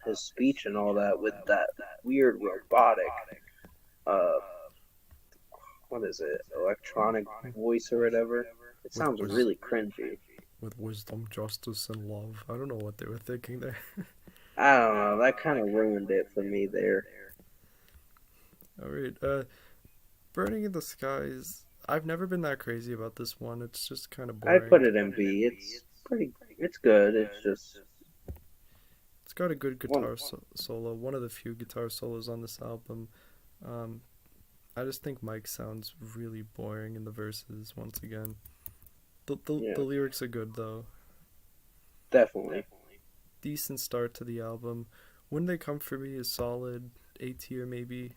his speech and all that with that weird robotic uh what is it, electronic voice or whatever. It With sounds really cringy. with wisdom, justice, and love. I don't know what they were thinking there. I don't know. That kind of ruined it for me there. All right, Burning in the Skies. I've never been that crazy about this one. It's just kind of I boring. put it in B. It's pretty. It's good. It's just It's got a good one. guitar solo. One of the few guitar solos on this album. Um, I just think Mike sounds really boring in the verses once again. The Yeah, lyrics are good though. definitely. Decent start to the album. When They Come For Me is solid. A tier maybe.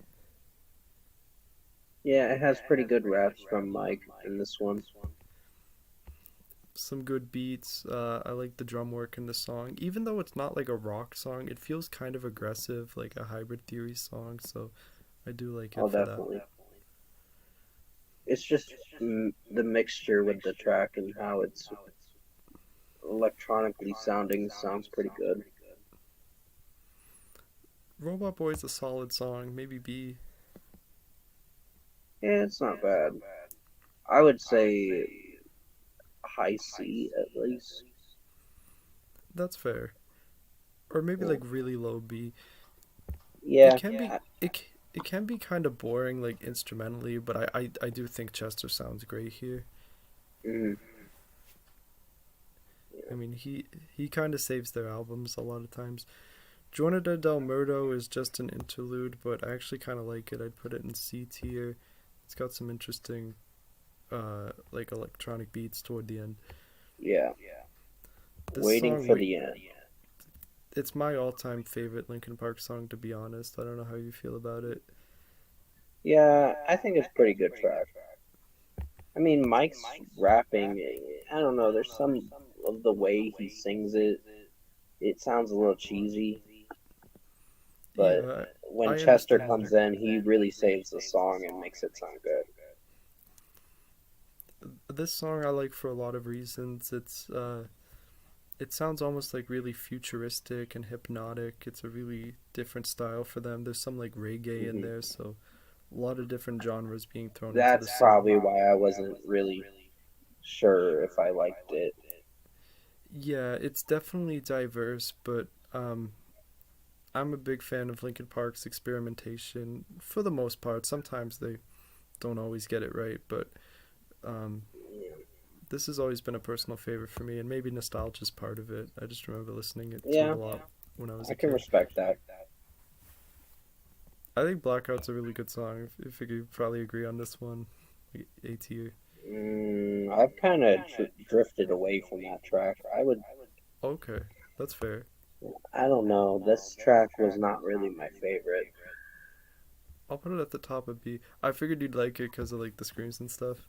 Yeah, it has pretty good raps from Mike in this one. Some good beats. I like the drum work in the song. Even though it's not like a rock song, it feels kind of aggressive, like a Hybrid Theory song. So I do like it Oh, for that. definitely. It's just the mixture with the track and how it's electronically sounding sounds pretty good. Robot Boy's a solid song. Maybe B. Yeah, it's not bad. I would say high C at least. That's fair. Or maybe Yeah, like really low B. It yeah. can be it can be kind of boring like instrumentally, but I do think Chester sounds great here. Mm, I mean, he kind of saves their albums a lot of times. Jonada del Murdo is just an interlude, but I actually kind of like it. I'd put it in C tier. It's got some interesting like electronic beats toward the end. yeah. This Waiting song for the end. it's my all-time favorite Linkin Park song to be honest. I don't know how you feel about it. Yeah, I think it's a pretty good track. I mean, Mike's rapping, I don't know, there's some of the way he sings it, it sounds a little cheesy, but Yeah, when I Chester understand comes that. in, he really saves the song and makes it sound good. This song I like for a lot of reasons. It sounds almost like really futuristic and hypnotic. It's a really different style for them. There's some like reggae in Hmm. there, so a lot of different genres being thrown into the That's song. probably why I wasn't really sure if I liked it. Yeah, it's definitely diverse, but I'm a big fan of Linkin Park's experimentation for the most part. Sometimes they don't always get it right, but um, this has always been a personal favorite for me, and maybe nostalgia is part of it. I just remember listening to it Yeah, a lot when I was I a can kid. respect that. I think Blackout's a really good song. I figure you probably agree on this one. A tier. I've kind of drifted away from that track. Okay, that's fair. I don't know. This track was not really my favorite. I'll put it at the top of B. I figured you'd like it because of like the screams and stuff.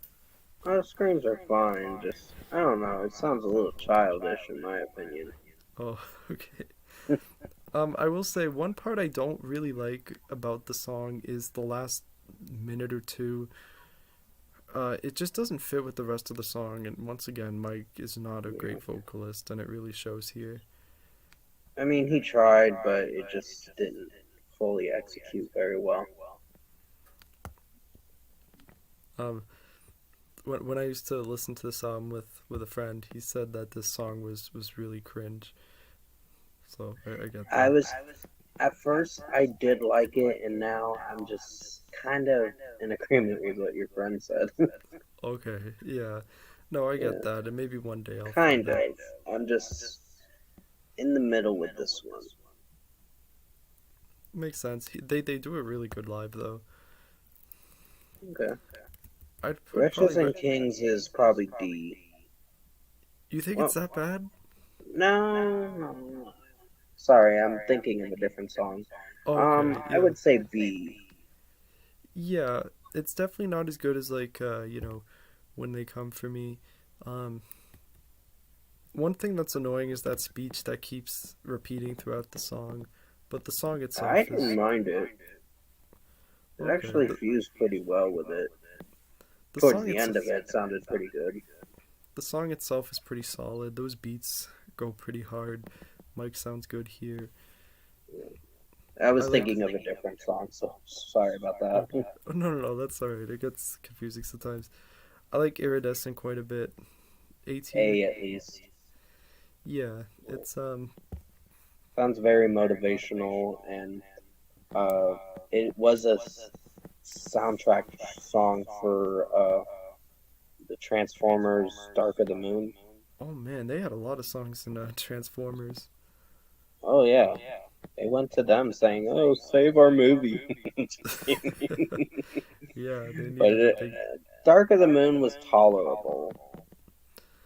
Oh, screams are fine. Just I don't know. It sounds a little childish in my opinion. Oh, okay. I will say one part I don't really like about the song is the last minute or two. It just doesn't fit with the rest of the song, and once again, Mike is not a Yeah. great vocalist, and it really shows here. I mean, he tried, but it just didn't fully execute very well. Um, when I used to listen to this album with a friend, he said that this song was really cringe. So I get I that. was at first I did like it, and now I'm just kind of in agreement with what your friend said. Okay, yeah. No, I get Yeah, that, and maybe one day I'll find kind it. of. I'm just in the middle with this one. Makes sense. They do a really good live though. Okay. I'd put probably. Riches and Kings is probably D. You think it's Well, that bad? no, no. Sorry, I'm thinking of a different song. Okay, I yeah, would say B. yeah. It's definitely not as good as like when they come for me. Um, one thing that's annoying is that speech that keeps repeating throughout the song, but the song I itself didn't is mind it. It okay. actually fused pretty well with it. The Towards song the it's end of it, it sounded pretty good. the song itself is pretty solid. Those beats go pretty hard. Mike sounds good here. I I was like. thinking of a different song, so sorry about that. Oh, oh, no, that's alright. It gets confusing sometimes. I like Iridescent quite a bit. A tier. A at least. Yeah, it's Sounds very motivational, and uh, it was a soundtrack song for the Transformers Dark of the Moon. oh man, they had a lot of songs in Transformers. Oh, yeah. They went to them saying, "Oh, save our movie." Just kidding. Yeah, they But needed a big. Dark of the Moon was tolerable,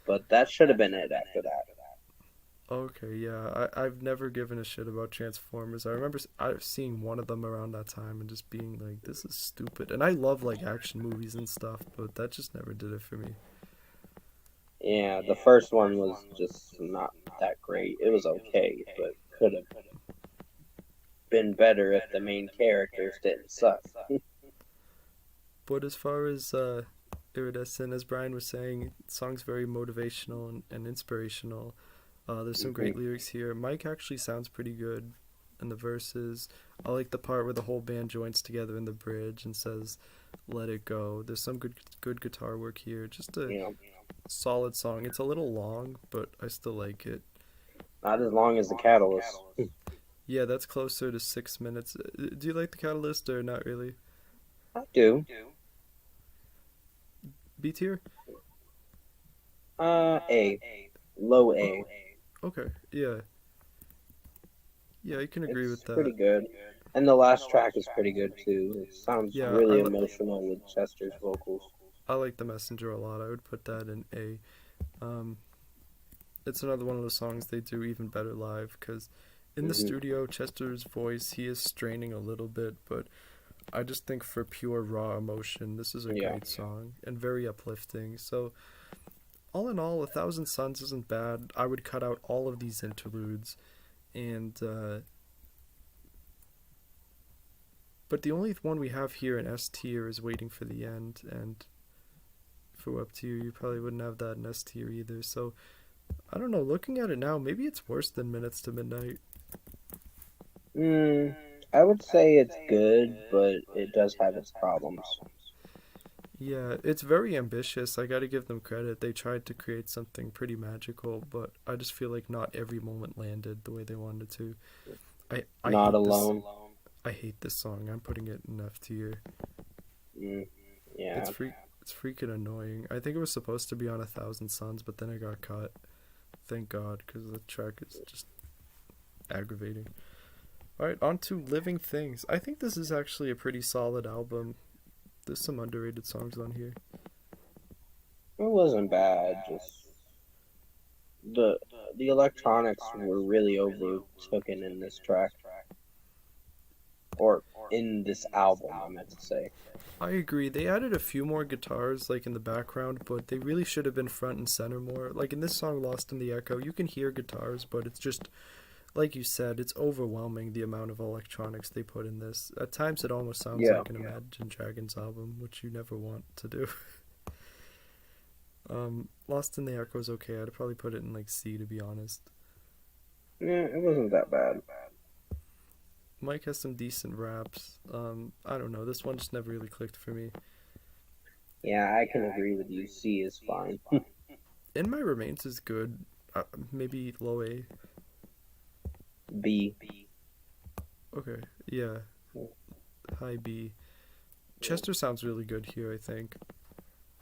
but that should have been it after that. Okay, yeah, I've never given a shit about Transformers. I remember seeing one of them around that time and just being like, this is stupid. And I love like action movies and stuff, but that just never did it for me. Yeah, the first one was just not that great. It was okay, but could have been better if the main characters didn't suck. But as far as Iridescent. As Brian was saying, the song's very motivational and inspirational. There's some Hmm. great lyrics here. Mike actually sounds pretty good in the verses. I like the part where the whole band joins together in the bridge and says, "Let it go." There's some good guitar work here. Just a You know, solid song. It's a little long, but I still like it. not as long as the Catalyst. Yeah, that's closer to 6 minutes. Do you like the Catalyst or not really? I do. B tier? A. Low Oh, A. okay. Yeah. Yeah, I can agree with It's that. pretty good. And the last track is pretty good too. It sounds Yeah, really emotional with Chester's vocals. I like The Messenger a lot. I would put that in A. Um, it's another one of the songs they do even better live because in the Hmm. studio, Chester's voice, he is straining a little bit, but I just think for pure raw emotion, this is a Yeah. great song and very uplifting. So, all in all, A Thousand Suns isn't bad. I would cut out all of these interludes, and but the only one we have here in S tier is Waiting for the End, and for Up to You, you probably wouldn't have that in S tier either. So, I don't know. Looking at it now, maybe it's worse than Minutes to Midnight. Mm, I would say it's good, but it does have its problems. Yeah, it's very ambitious. I gotta give them credit. They tried to create something pretty magical, but I just feel like not every moment landed the way they wanted to. I Not hate this. alone. I hate this song. I'm putting it in F tier. Mm, It's yeah. freak. It's freaking annoying. I think it was supposed to be on A Thousand Suns, but then it got cut. Thank God, because the track is just aggravating. All right, on to Living Things. I think this is actually a pretty solid album. There's some underrated songs on here. It wasn't bad. Just the the electronics were really overtaken in this track or in this album. I meant to say. I agree. They added a few more guitars like in the background, but they really should have been front and center more. Like in this song Lost in the Echo, you can hear guitars, but it's just like you said, it's overwhelming the amount of electronics they put in this. At times it almost sounds Yeah. like an Imagine Dragons album, which you never want to do. Lost in the Echo is okay. I'd probably put it in like C to be honest. Yeah, it wasn't that bad. Mike has some decent raps. I don't know. This one just never really clicked for me. Yeah, I can agree with you. C is fine. In My Remains is good. Maybe low A. B. Okay, yeah, high B. Chester sounds really good here, I think.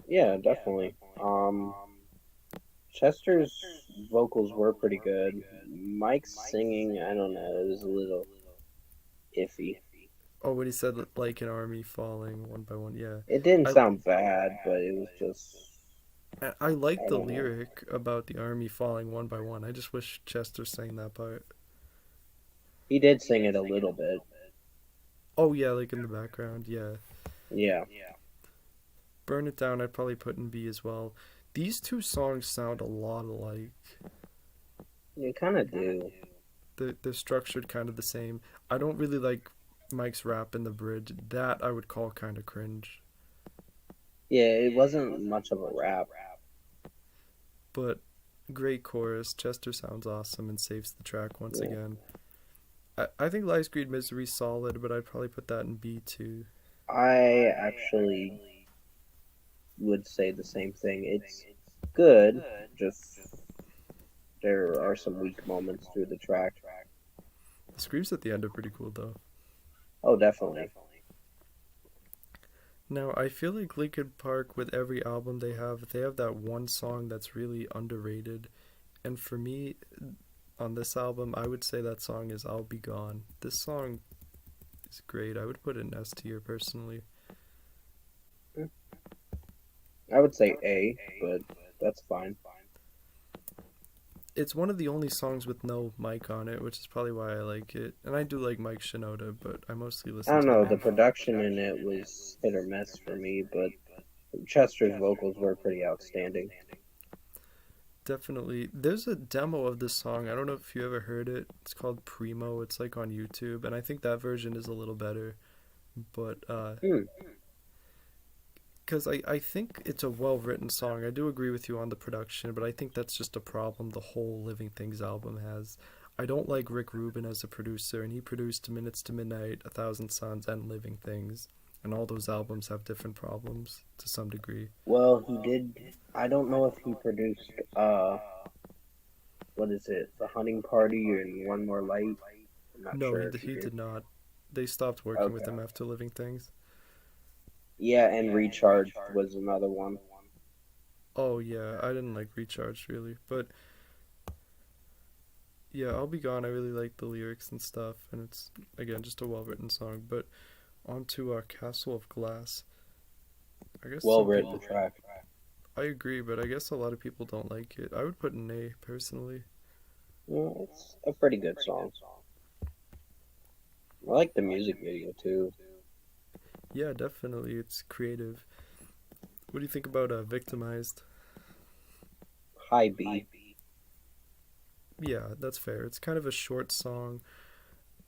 Yeah, definitely. Um, Chester's vocals were pretty good. Mike's singing, I don't know, it was a little iffy. Oh, when he said like an army falling one by one, yeah. It didn't I sound bad, but it was just, I like I the don't know. lyric about the army falling one by one. I just wish Chester sang that part. He did sing it a little bit. Oh yeah, like in the background, yeah. Yeah. Burn It Down, I'd probably put in B as well. These two songs sound a lot alike. You kind of do. They're structured kind of the same. I don't really like Mike's rap in the bridge. That I would call kind of cringe. Yeah, it wasn't much of a rap. But great chorus. Chester sounds awesome and saves the track once Yeah. again. I think Lies Greed Misery solid, but I'd probably put that in B too. I actually would say the same thing. It's good, just there are some weak moments through the track. The screams at the end are pretty cool though. Oh, definitely. Now I feel like Linkin Park with every album they have that one song that's really underrated. And for me, on this album, I would say that song is I'll Be Gone. This song is great. I would put it in S tier personally. I would say A, but that's fine. It's one of the only songs with no Mike on it, which is probably why I like it. And I do like Mike Shinoda, but I mostly I listen don't to know, him. the production in it was hit or miss for me, but Chester's vocals were pretty outstanding. Definitely. There's a demo of this song. I don't know if you ever heard it. It's called Primo. It's like on YouTube, and I think that version is a little better. But Hmm. because I think it's a well written song. I do agree with you on the production, but I think that's just a problem the whole Living Things album has. I don't like Rick Rubin as a producer, and he produced Minutes to Midnight, A Thousand Suns, and Living Things, and all those albums have different problems to some degree. Well, he did. I don't know if he produced what is it, The Hunting Party and One More Light. I'm not No, sure if he he did. did not. They stopped working with Okay. him after Living Things. Yeah, and Recharged was another one. Oh yeah, I didn't like Recharge really, but yeah, I'll Be Gone. I really like the lyrics and stuff, and it's again just a well written song. But on to Castle of Glass. I guess Well some written people. track. I agree, but I guess a lot of people don't like it. I would put an A personally. Yeah, it's a pretty good song. I like the music video too. Yeah, definitely, it's creative. What do you think about Victimized? High B. Yeah, that's fair. It's kind of a short song.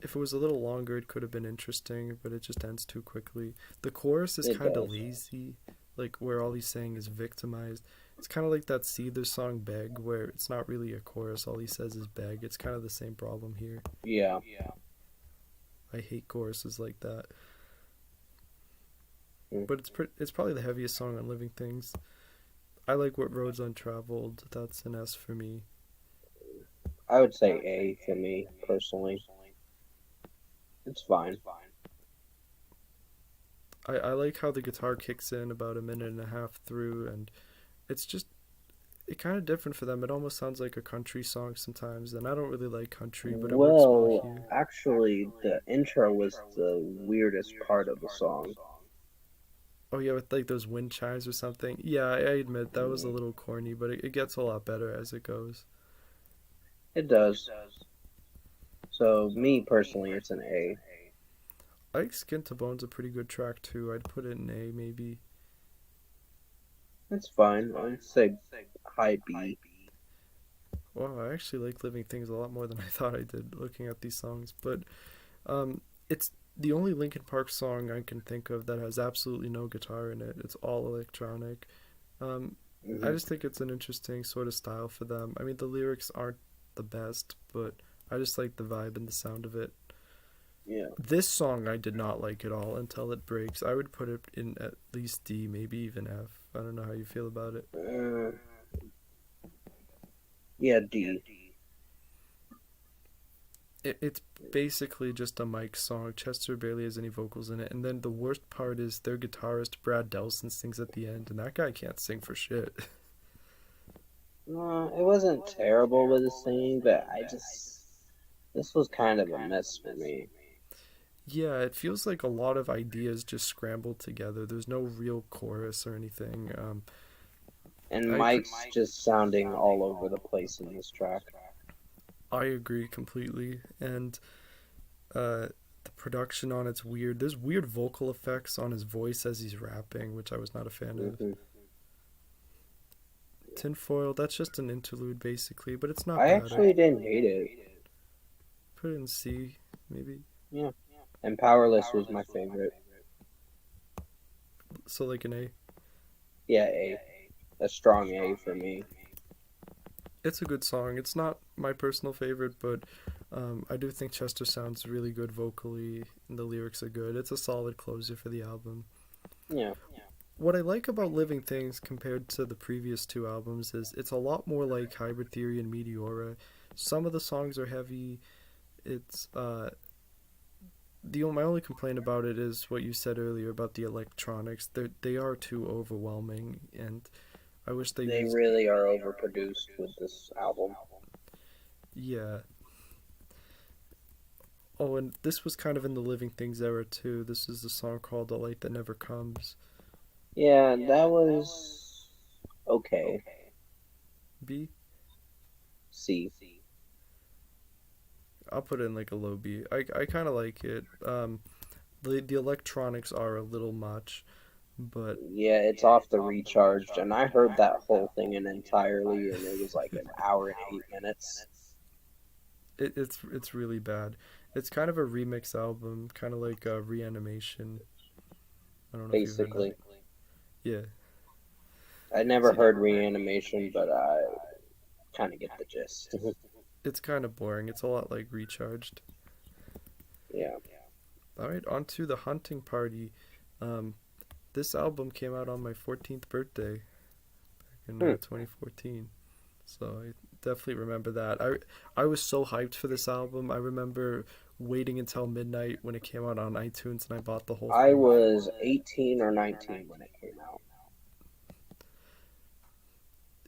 If it was a little longer, it could have been interesting, but it just ends too quickly. The chorus is It kind of does. lazy, like where all he's saying is victimized. It's kind of like that Seether song Beg, where it's not really a chorus, all he says is beg. It's kind of the same problem here. Yeah. I hate choruses like that. Mm. But it's probably the heaviest song on Living Things. I like What Roads Untraveled. That's an S for me. I would say A for me personally. It's fine. I like how the guitar kicks in about a minute and a half through, and it's just it kind of different for them. It almost sounds like a country song sometimes, and I don't really like country, but it works well Well, here. actually, the intro was the weirdest part of the song. Oh yeah, with like those wind chimes or something. Yeah, I admit that was a Mm, little corny, but it gets a lot better as it goes. it does. So, me personally, it's an A. I think Skin to Bone's a pretty good track too. I'd put it in A maybe. It's fine. I'd say high B. Wow, I actually like Living Things a lot more than I thought I did looking at these songs. But it's the only Linkin Park song I can think of that has absolutely no guitar in it. It's all electronic. Um, I Hmm. just think it's an interesting sort of style for them. I mean, the lyrics aren't the best, but I just like the vibe and the sound of it. Yeah. This song I did not like at all until it breaks. I would put it in at least D, maybe even F. I don't know how you feel about it. Uh, yeah, D. It's basically just a Mike song. Chester barely has any vocals in it. And then the worst part is their guitarist, Brad Delson, sings at the end, and that guy can't sing for shit. It wasn't terrible with the singing, but this was kind of a mess for me. Yeah, it feels like a lot of ideas just scrambled together. There's no real chorus or anything. And I pre- Mike's just sounding all over the place in this track. I agree completely, and uh, the production on it's weird. There's weird vocal effects on his voice as he's rapping, which I was not a fan of. Hmm. Tinfoil, that's just an interlude basically, but it's not I bad. actually didn't hate it. Put it in C, maybe. Yeah. And Powerless was my favorite. So like an A. Yeah, A. A strong A for me. It's a good song. It's not my personal favorite, but I do think Chester sounds really good vocally, and the lyrics are good. It's a solid closer for the album. Yeah. What I like about Living Things compared to the previous two albums is it's a lot more like Hybrid Theory and Meteora. Some of the songs are heavy. It's my only complaint about it is what you said earlier about the electronics. They are too overwhelming, and I wish they They used. really are overproduced with this album. Yeah. Oh, and this was kind of in the Living Things era too. This is a song called "The Light That Never Comes." Yeah, that was okay. B. C. I'll put it in like a low B. I kind of like it. The electronics are a little much, but Yeah, it's off the recharged, and I heard that whole thing in entirely, and it was like an hour and 8 minutes, it's really bad. It's kind of a remix album, kind of like Reanimation. I don't know if you've heard that. basically. Yeah. I never See, heard Reanimation, but I kind of get the gist. it's kind of boring. It's a lot like Recharged. Yeah. All right, on to the Hunting Party. Um, this album came out on my 14th birthday in Hmm. 2014. So I definitely remember that. I was so hyped for this album. I remember waiting until midnight when it came out on iTunes and I bought the whole I thing. was 18 or 19 when it came out.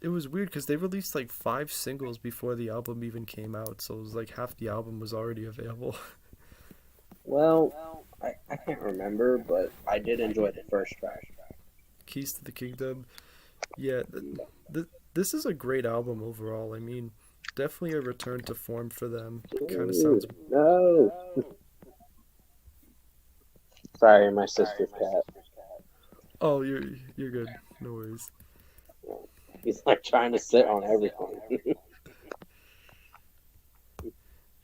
It was weird because they released like 5 singles before the album even came out, so it was like half the album was already available. Well, I can't remember, but I did enjoy the first track. Keys to the Kingdom. Yeah, this is a great album overall. I mean, definitely a return to form for them. Kind of Ooh, sounds. no. Sorry, my sister's cat. Oh, you're good. No worries. He's like trying to sit on everything.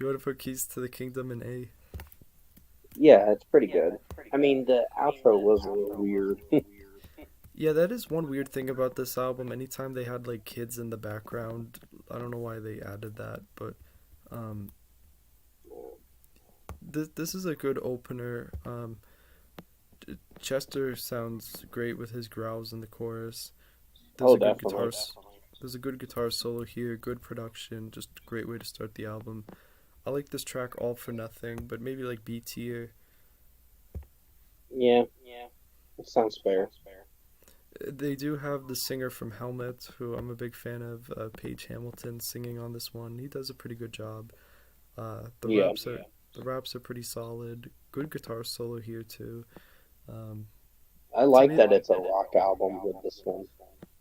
You want to put Keys to the Kingdom in A? Yeah, it's pretty good. I mean, the outro was a little weird. Yeah, that is one weird thing about this album. Anytime they had like kids in the background, I don't know why they added that, but um, this is a good opener. Chester sounds great with his growls in the chorus. There's Oh, a good definitely. there's a good guitar solo here, good production, just a great way to start the album. I like this track All for Nothing, but maybe like B tier. Yeah, it sounds fair. They do have the singer from Helmet, who I'm a big fan of, Paige Hamilton, singing on this one. He does a pretty good job. The Yeah, raps are pretty solid. Good guitar solo here too. Um, I to like me, that it's a rock album with this one.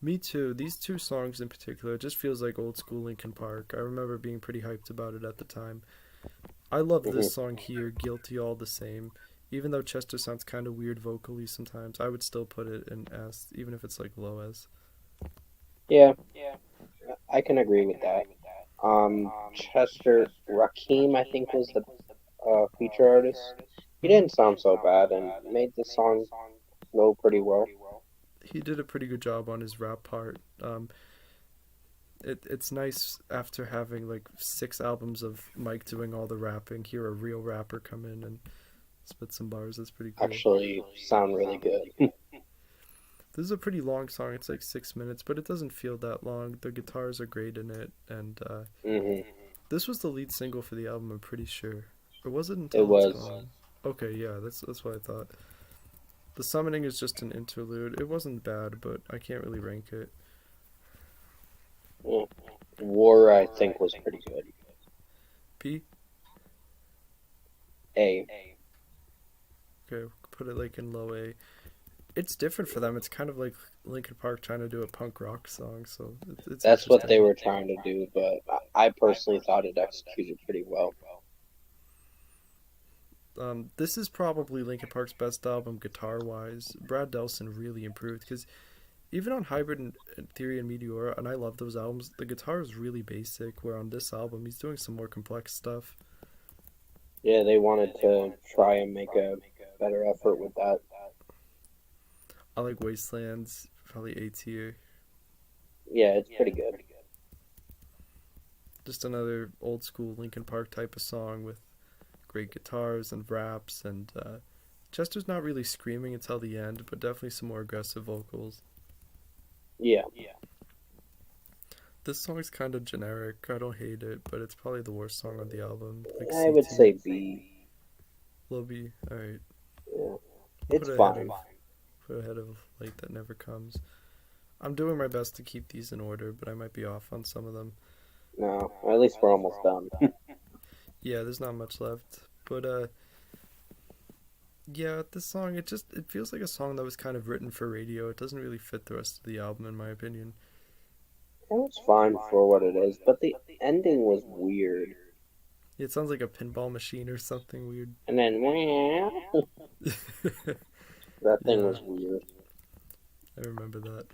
me too. These two songs in particular just feels like old school Linkin Park. I remember being pretty hyped about it at the time. I love this Hmm. song here, Guilty All the Same. Even though Chester sounds kind of weird vocally sometimes, I would still put it in S, even if it's like low S. Yeah, I can agree with that. Chester Rakim, I think, was the feature artist. He Hmm. didn't sound so bad and made the song flow pretty well. He did a pretty good job on his rap part. It's nice after having like 6 albums of Mike doing all the rapping, hear a real rapper come in and spit some bars. That's pretty cool. Actually, sound really good. This is a pretty long song. It's like 6 minutes, but it doesn't feel that long. The guitars are great in it, and Hmm. this was the lead single for the album. I'm pretty sure, or was it It Until It's was. Gone? Okay, yeah, that's what I thought. The Summoning is just an interlude. It wasn't bad, but I can't really rank it. Yeah. War, I think, was pretty good. P. A. Okay, put it like in low A. It's different for them. It's kind of like Linkin Park trying to do a punk rock song, so it's That's what they interesting. were trying to do, but I personally thought it executed pretty well. This is probably Linkin Park's best album guitar wise. Brad Delson really improved because even on Hybrid and Theory and Meteora, and I love those albums, the guitar is really basic. Where on this album, he's doing some more complex stuff. Yeah, they wanted to try and make a better effort with that. I like Wastelands, probably A tier. Yeah, it's pretty good. Just another old school Linkin Park type of song with great guitars and raps, and Chester's not really screaming until the end, but definitely some more aggressive vocals. Yeah, This song's kind of generic. I don't hate it, but it's probably the worst song on the album. Like I would CT. say B. Lobby. Alright. Yeah, Put it's it ahead fine. of Light That Never Comes. I'm doing my best to keep these in order, but I might be off on some of them. No, at least we're almost done. Yeah, there's not much left. But yeah, this song it feels like a song that was kind of written for radio. It doesn't really fit the rest of the album in my opinion. It was fine for what it is, but the ending was weird. It sounds like a pinball machine or something weird. And then that thing Yeah, was weird. I remember that.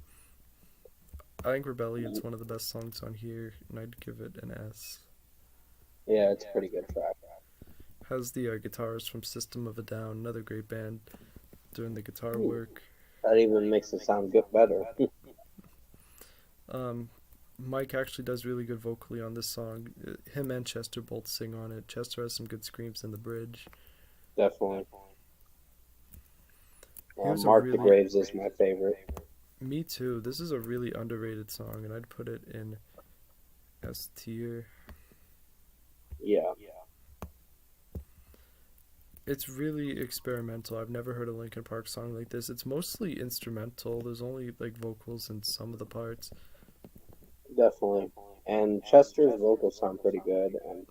I think Rebellion's one of the best songs on here, and I'd give it an S. Yeah, it's a pretty good track. Has the guitarist from System of a Down, another great band, doing the guitar work. That even makes it sound good better. Um, Mike actually does really good vocally on this song. Him and Chester both sing on it. Chester has some good screams in the bridge. Definitely. Here's a Mark the really, Graves is my favorite. me too. This is a really underrated song, and I'd put it in S tier. Yeah. It's really experimental. I've never heard a Linkin Park song like this. It's mostly instrumental. There's only like vocals in some of the parts. Definitely. And Chester's vocals sound pretty good, and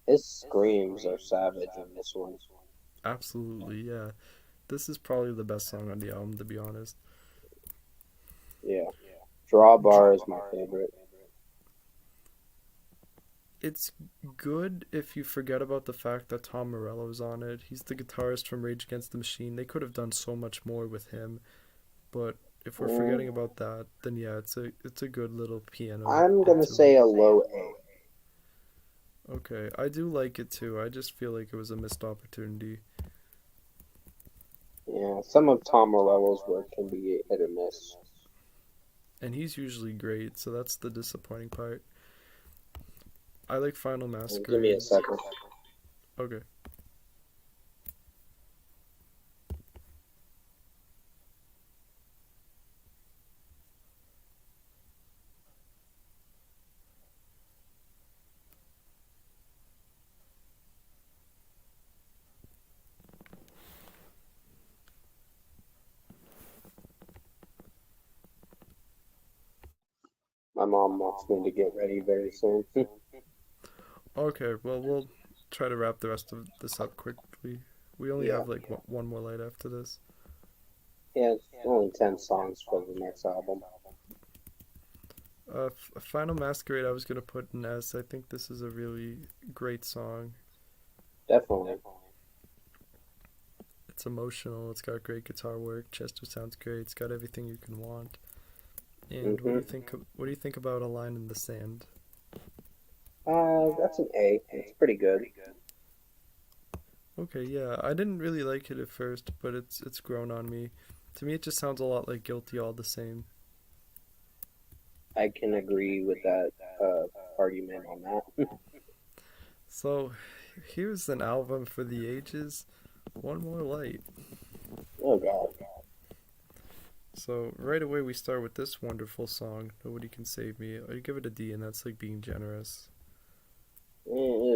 his screams are savage in this one. Absolutely, yeah. This is probably the best song on the album, to be honest. Yeah. Drawbar is my favorite. It's good if you forget about the fact that Tom Morello's on it. He's the guitarist from Rage Against the Machine. They could have done so much more with him, but if we're Mm, forgetting about that, then yeah, it's a good little piano I'm gonna interlude. say a low A. Okay, I do like it too. I just feel like it was a missed opportunity. Yeah, some of Tom Morello's work can be hit or miss. And he's usually great, so that's the disappointing part. I like Final Give me a Masquerades. second. Okay. My mom wants me to get ready very soon. Okay, well, we'll try to wrap the rest of this up quickly. We only Yeah. have like one more light after this. Yeah, it's only 10 songs for the next album. Final Masquerade, I was gonna put in S. I think this is a really great song. Definitely. It's emotional. It's got great guitar work. Chester sounds great. It's got everything you can want. And what do Hmm. you think? What do you think about A Line in the Sand? That's an A. It's pretty good. Okay, yeah, I didn't really like it at first, but it's grown on me. To me, it just sounds a lot like Guilty all the same. I can agree with that argument on that. So, here's an album for the ages. One more light. Oh god. So right away we start with this wonderful song, "Nobody Can Save Me." I give it a D, and that's like being generous. It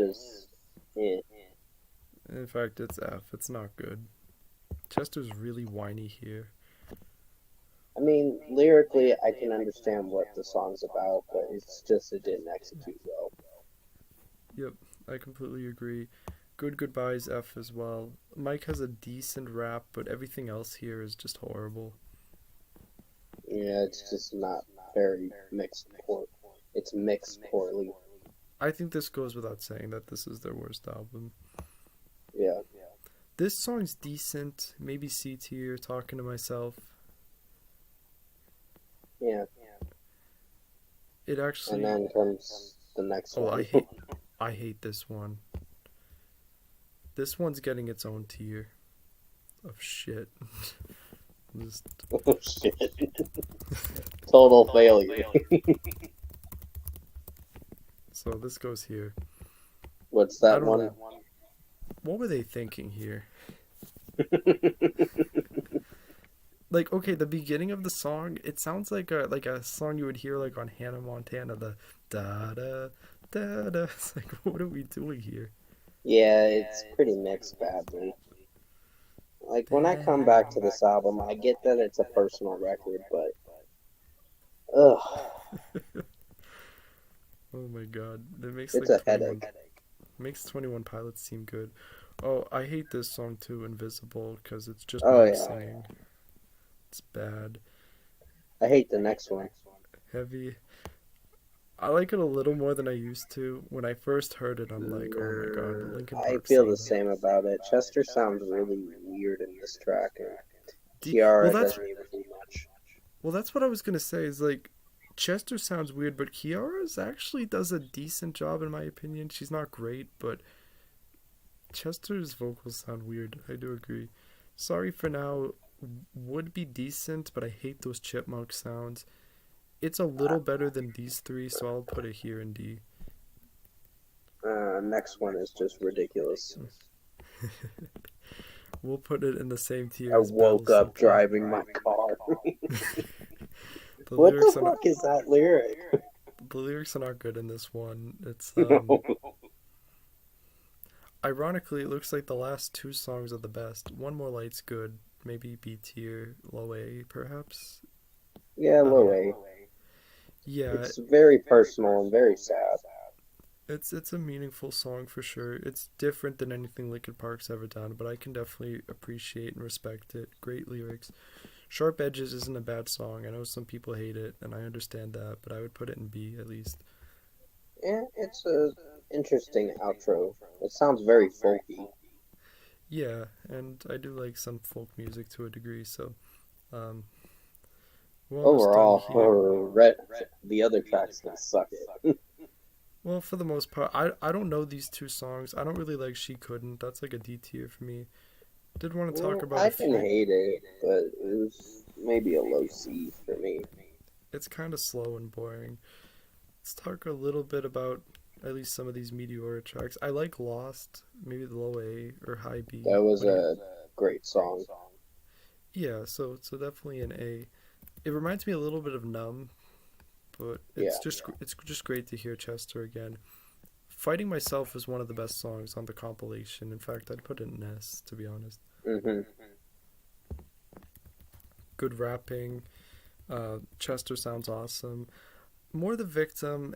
is. Yeah. In fact, it's F. It's not good. Chester's really whiny here. I mean, lyrically, I can understand what the song's about, but it's just it didn't execute well. Yep, I completely agree. Good Goodbye's F as well. Mike has a decent rap, but everything else here is just horrible. Yeah, it's just not very mixed. It's mixed poorly. I think this goes without saying that this is their worst album. Yeah. This song's decent, maybe C tier, talking to myself. Yeah. It And actually. then comes the next Oh, one. I hate this one. This one's getting its own tier of shit. Just Oh shit. Total failure. so this goes here. What's I that don't one? know. What were they thinking here? Like, okay, the beginning of the song, it sounds like a song you would hear like on Hannah Montana, the da da da da. It's like, what are we doing here? Yeah, it's pretty mixed badly. Like when I come back to this album, I get that it's a personal record, but ugh, Oh my god, that makes it's like a 21 headache. makes 21 Pilots seem good. Oh, I hate this song too, Invisible, because it's just Oh Mike yeah, singing. It's bad. I hate the next one. Heavy. I like it a little more than I used to. When I first heard it, I'm like, oh my god, Linkin I Park feel the singing. same about it. Chester sounds really weird in this track, and Well, Kiara that's doesn't even do much. well, that's what I was gonna say. Is like, Chester sounds weird, but Kiara's actually does a decent job in my opinion. She's not great, but Chester's vocals sound weird. I do agree. Sorry for Now. would be decent, but I hate those chipmunk sounds. It's a little better than these three, so I'll put it here in D. Next one is just ridiculous. We'll put it in the same I tier as Battle woke up Supreme. driving my car. The What the lyrics are not, fuck is that lyric? the lyrics are not good in this one. It's No. ironically, it looks like the last two songs are the best. One More Light's good, maybe B tier, low A perhaps. Yeah, I don't low know. A. Yeah, It's very personal and very sad. it's a meaningful song for sure. It's different than anything Linkin Park's ever done, but I can definitely appreciate and respect it. Great lyrics. Sharp Edges isn't a bad song. I know some people hate it, and I understand that, but I would put it in B at least. Yeah, it's a interesting outro. It sounds very folky. Yeah, and I do like some folk music to a degree, so um, we're almost done Overall, here. the other tracks can suck it. Well, for the most part, I don't know these two songs. I don't really like She Couldn't. That's like a D tier for me. Did want to talk about I a didn't few. hate it, but it was maybe a low C for me. It's kind of slow and boring. Let's talk a little bit about at least some of these Meteora tracks. I like Lost, maybe the low A or high B. That was What do you? a great song. Yeah, so definitely an A. It reminds me a little bit of Numb, but Yeah. it's just great to hear Chester again. Fighting Myself is one of the best songs on the compilation. In fact, I'd put it in S, to be honest. Hmm. Good rapping. Chester sounds awesome. More the Victim,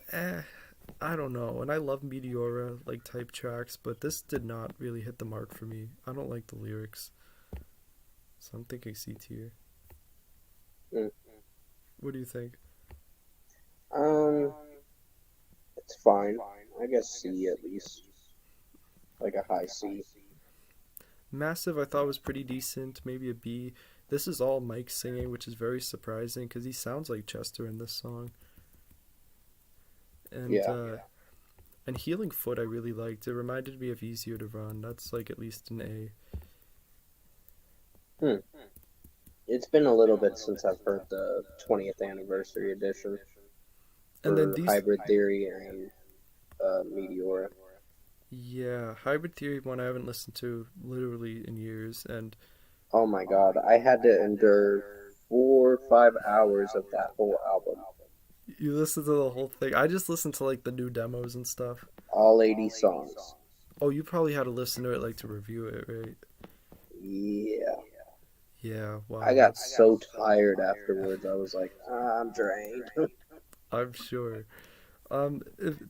I don't know. And I love Meteora like type tracks, but this did not really hit the mark for me. I don't like the lyrics, so I'm thinking C tier. Mm. What do you think? Um, it's fine. I guess C at least, like a high C. Massive, I thought was pretty decent, maybe a B. This is all Mike singing, which is very surprising because he sounds like Chester in this song. And Yeah. uh, and Healing Foot, I really liked. It reminded me of Easier to Run. That's like at least an A. Hmm. It's been a little bit since I've heard the 20th anniversary edition And then for these, Hybrid Theory and Meteora. yeah, Hybrid Theory one I haven't listened to literally in years, and Oh my god, I had to endure 4 or 5 hours of that whole album. you listen to the whole thing. I just listened to like the new demos and stuff. All 80 songs. Oh, you probably had to listen to it like to review it, right? Yeah. Yeah, I wow, got that's so tired afterwards. I was like, I'm drained. I'm sure.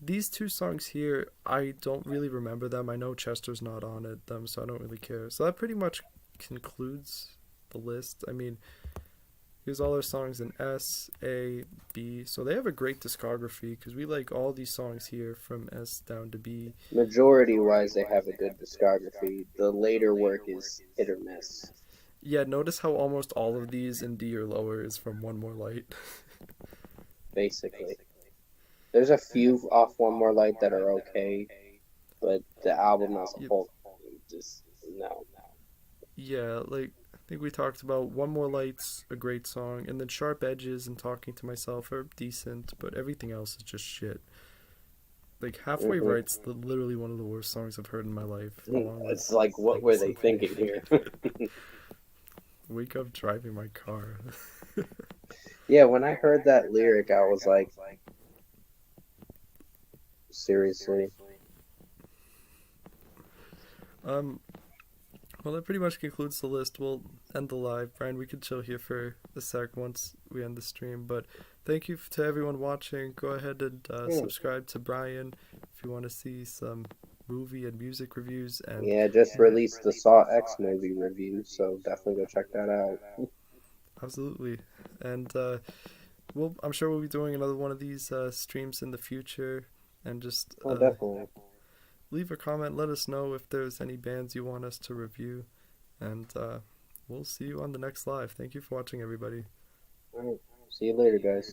These two songs here, I don't really remember them. I know Chester's not on it, them, so I don't really care. So that pretty much concludes the list. I mean, here's all their songs in S, A, B. So they have a great discography because we like all these songs here from S down to B. Majority wise, they have a good discography. The later work is hit or miss, Yeah, notice how almost all of these in D or lower is from One More Light. basically. There's a few off One More Light that are okay, but the album as a Yeah, whole, just no. yeah, like I think we talked about One More Light's a great song, and then Sharp Edges and Talking to Myself are decent, but everything else is just shit. Like Halfway Hmm. Right's literally one of the worst songs I've heard in my life, along with It's like, what were they Symphony. thinking here? Wake Up Driving My Car. Yeah, when I heard that lyric, I was like, seriously. um, well, that pretty much concludes the list. We'll end the live. Brian, we could chill here for a sec once we end the stream. But thank you to everyone watching. Go ahead and Hmm. subscribe to Brian if you want to see some movie and music reviews. And Yeah, just released the Saw X movie review, so definitely go check that out. absolutely. And I'm sure we'll be doing another one of these streams in the future. And just Oh, definitely. leave a comment. Let us know if there's any bands you want us to review. And we'll see you on the next live. Thank you for watching, everybody. All right. See you later, guys.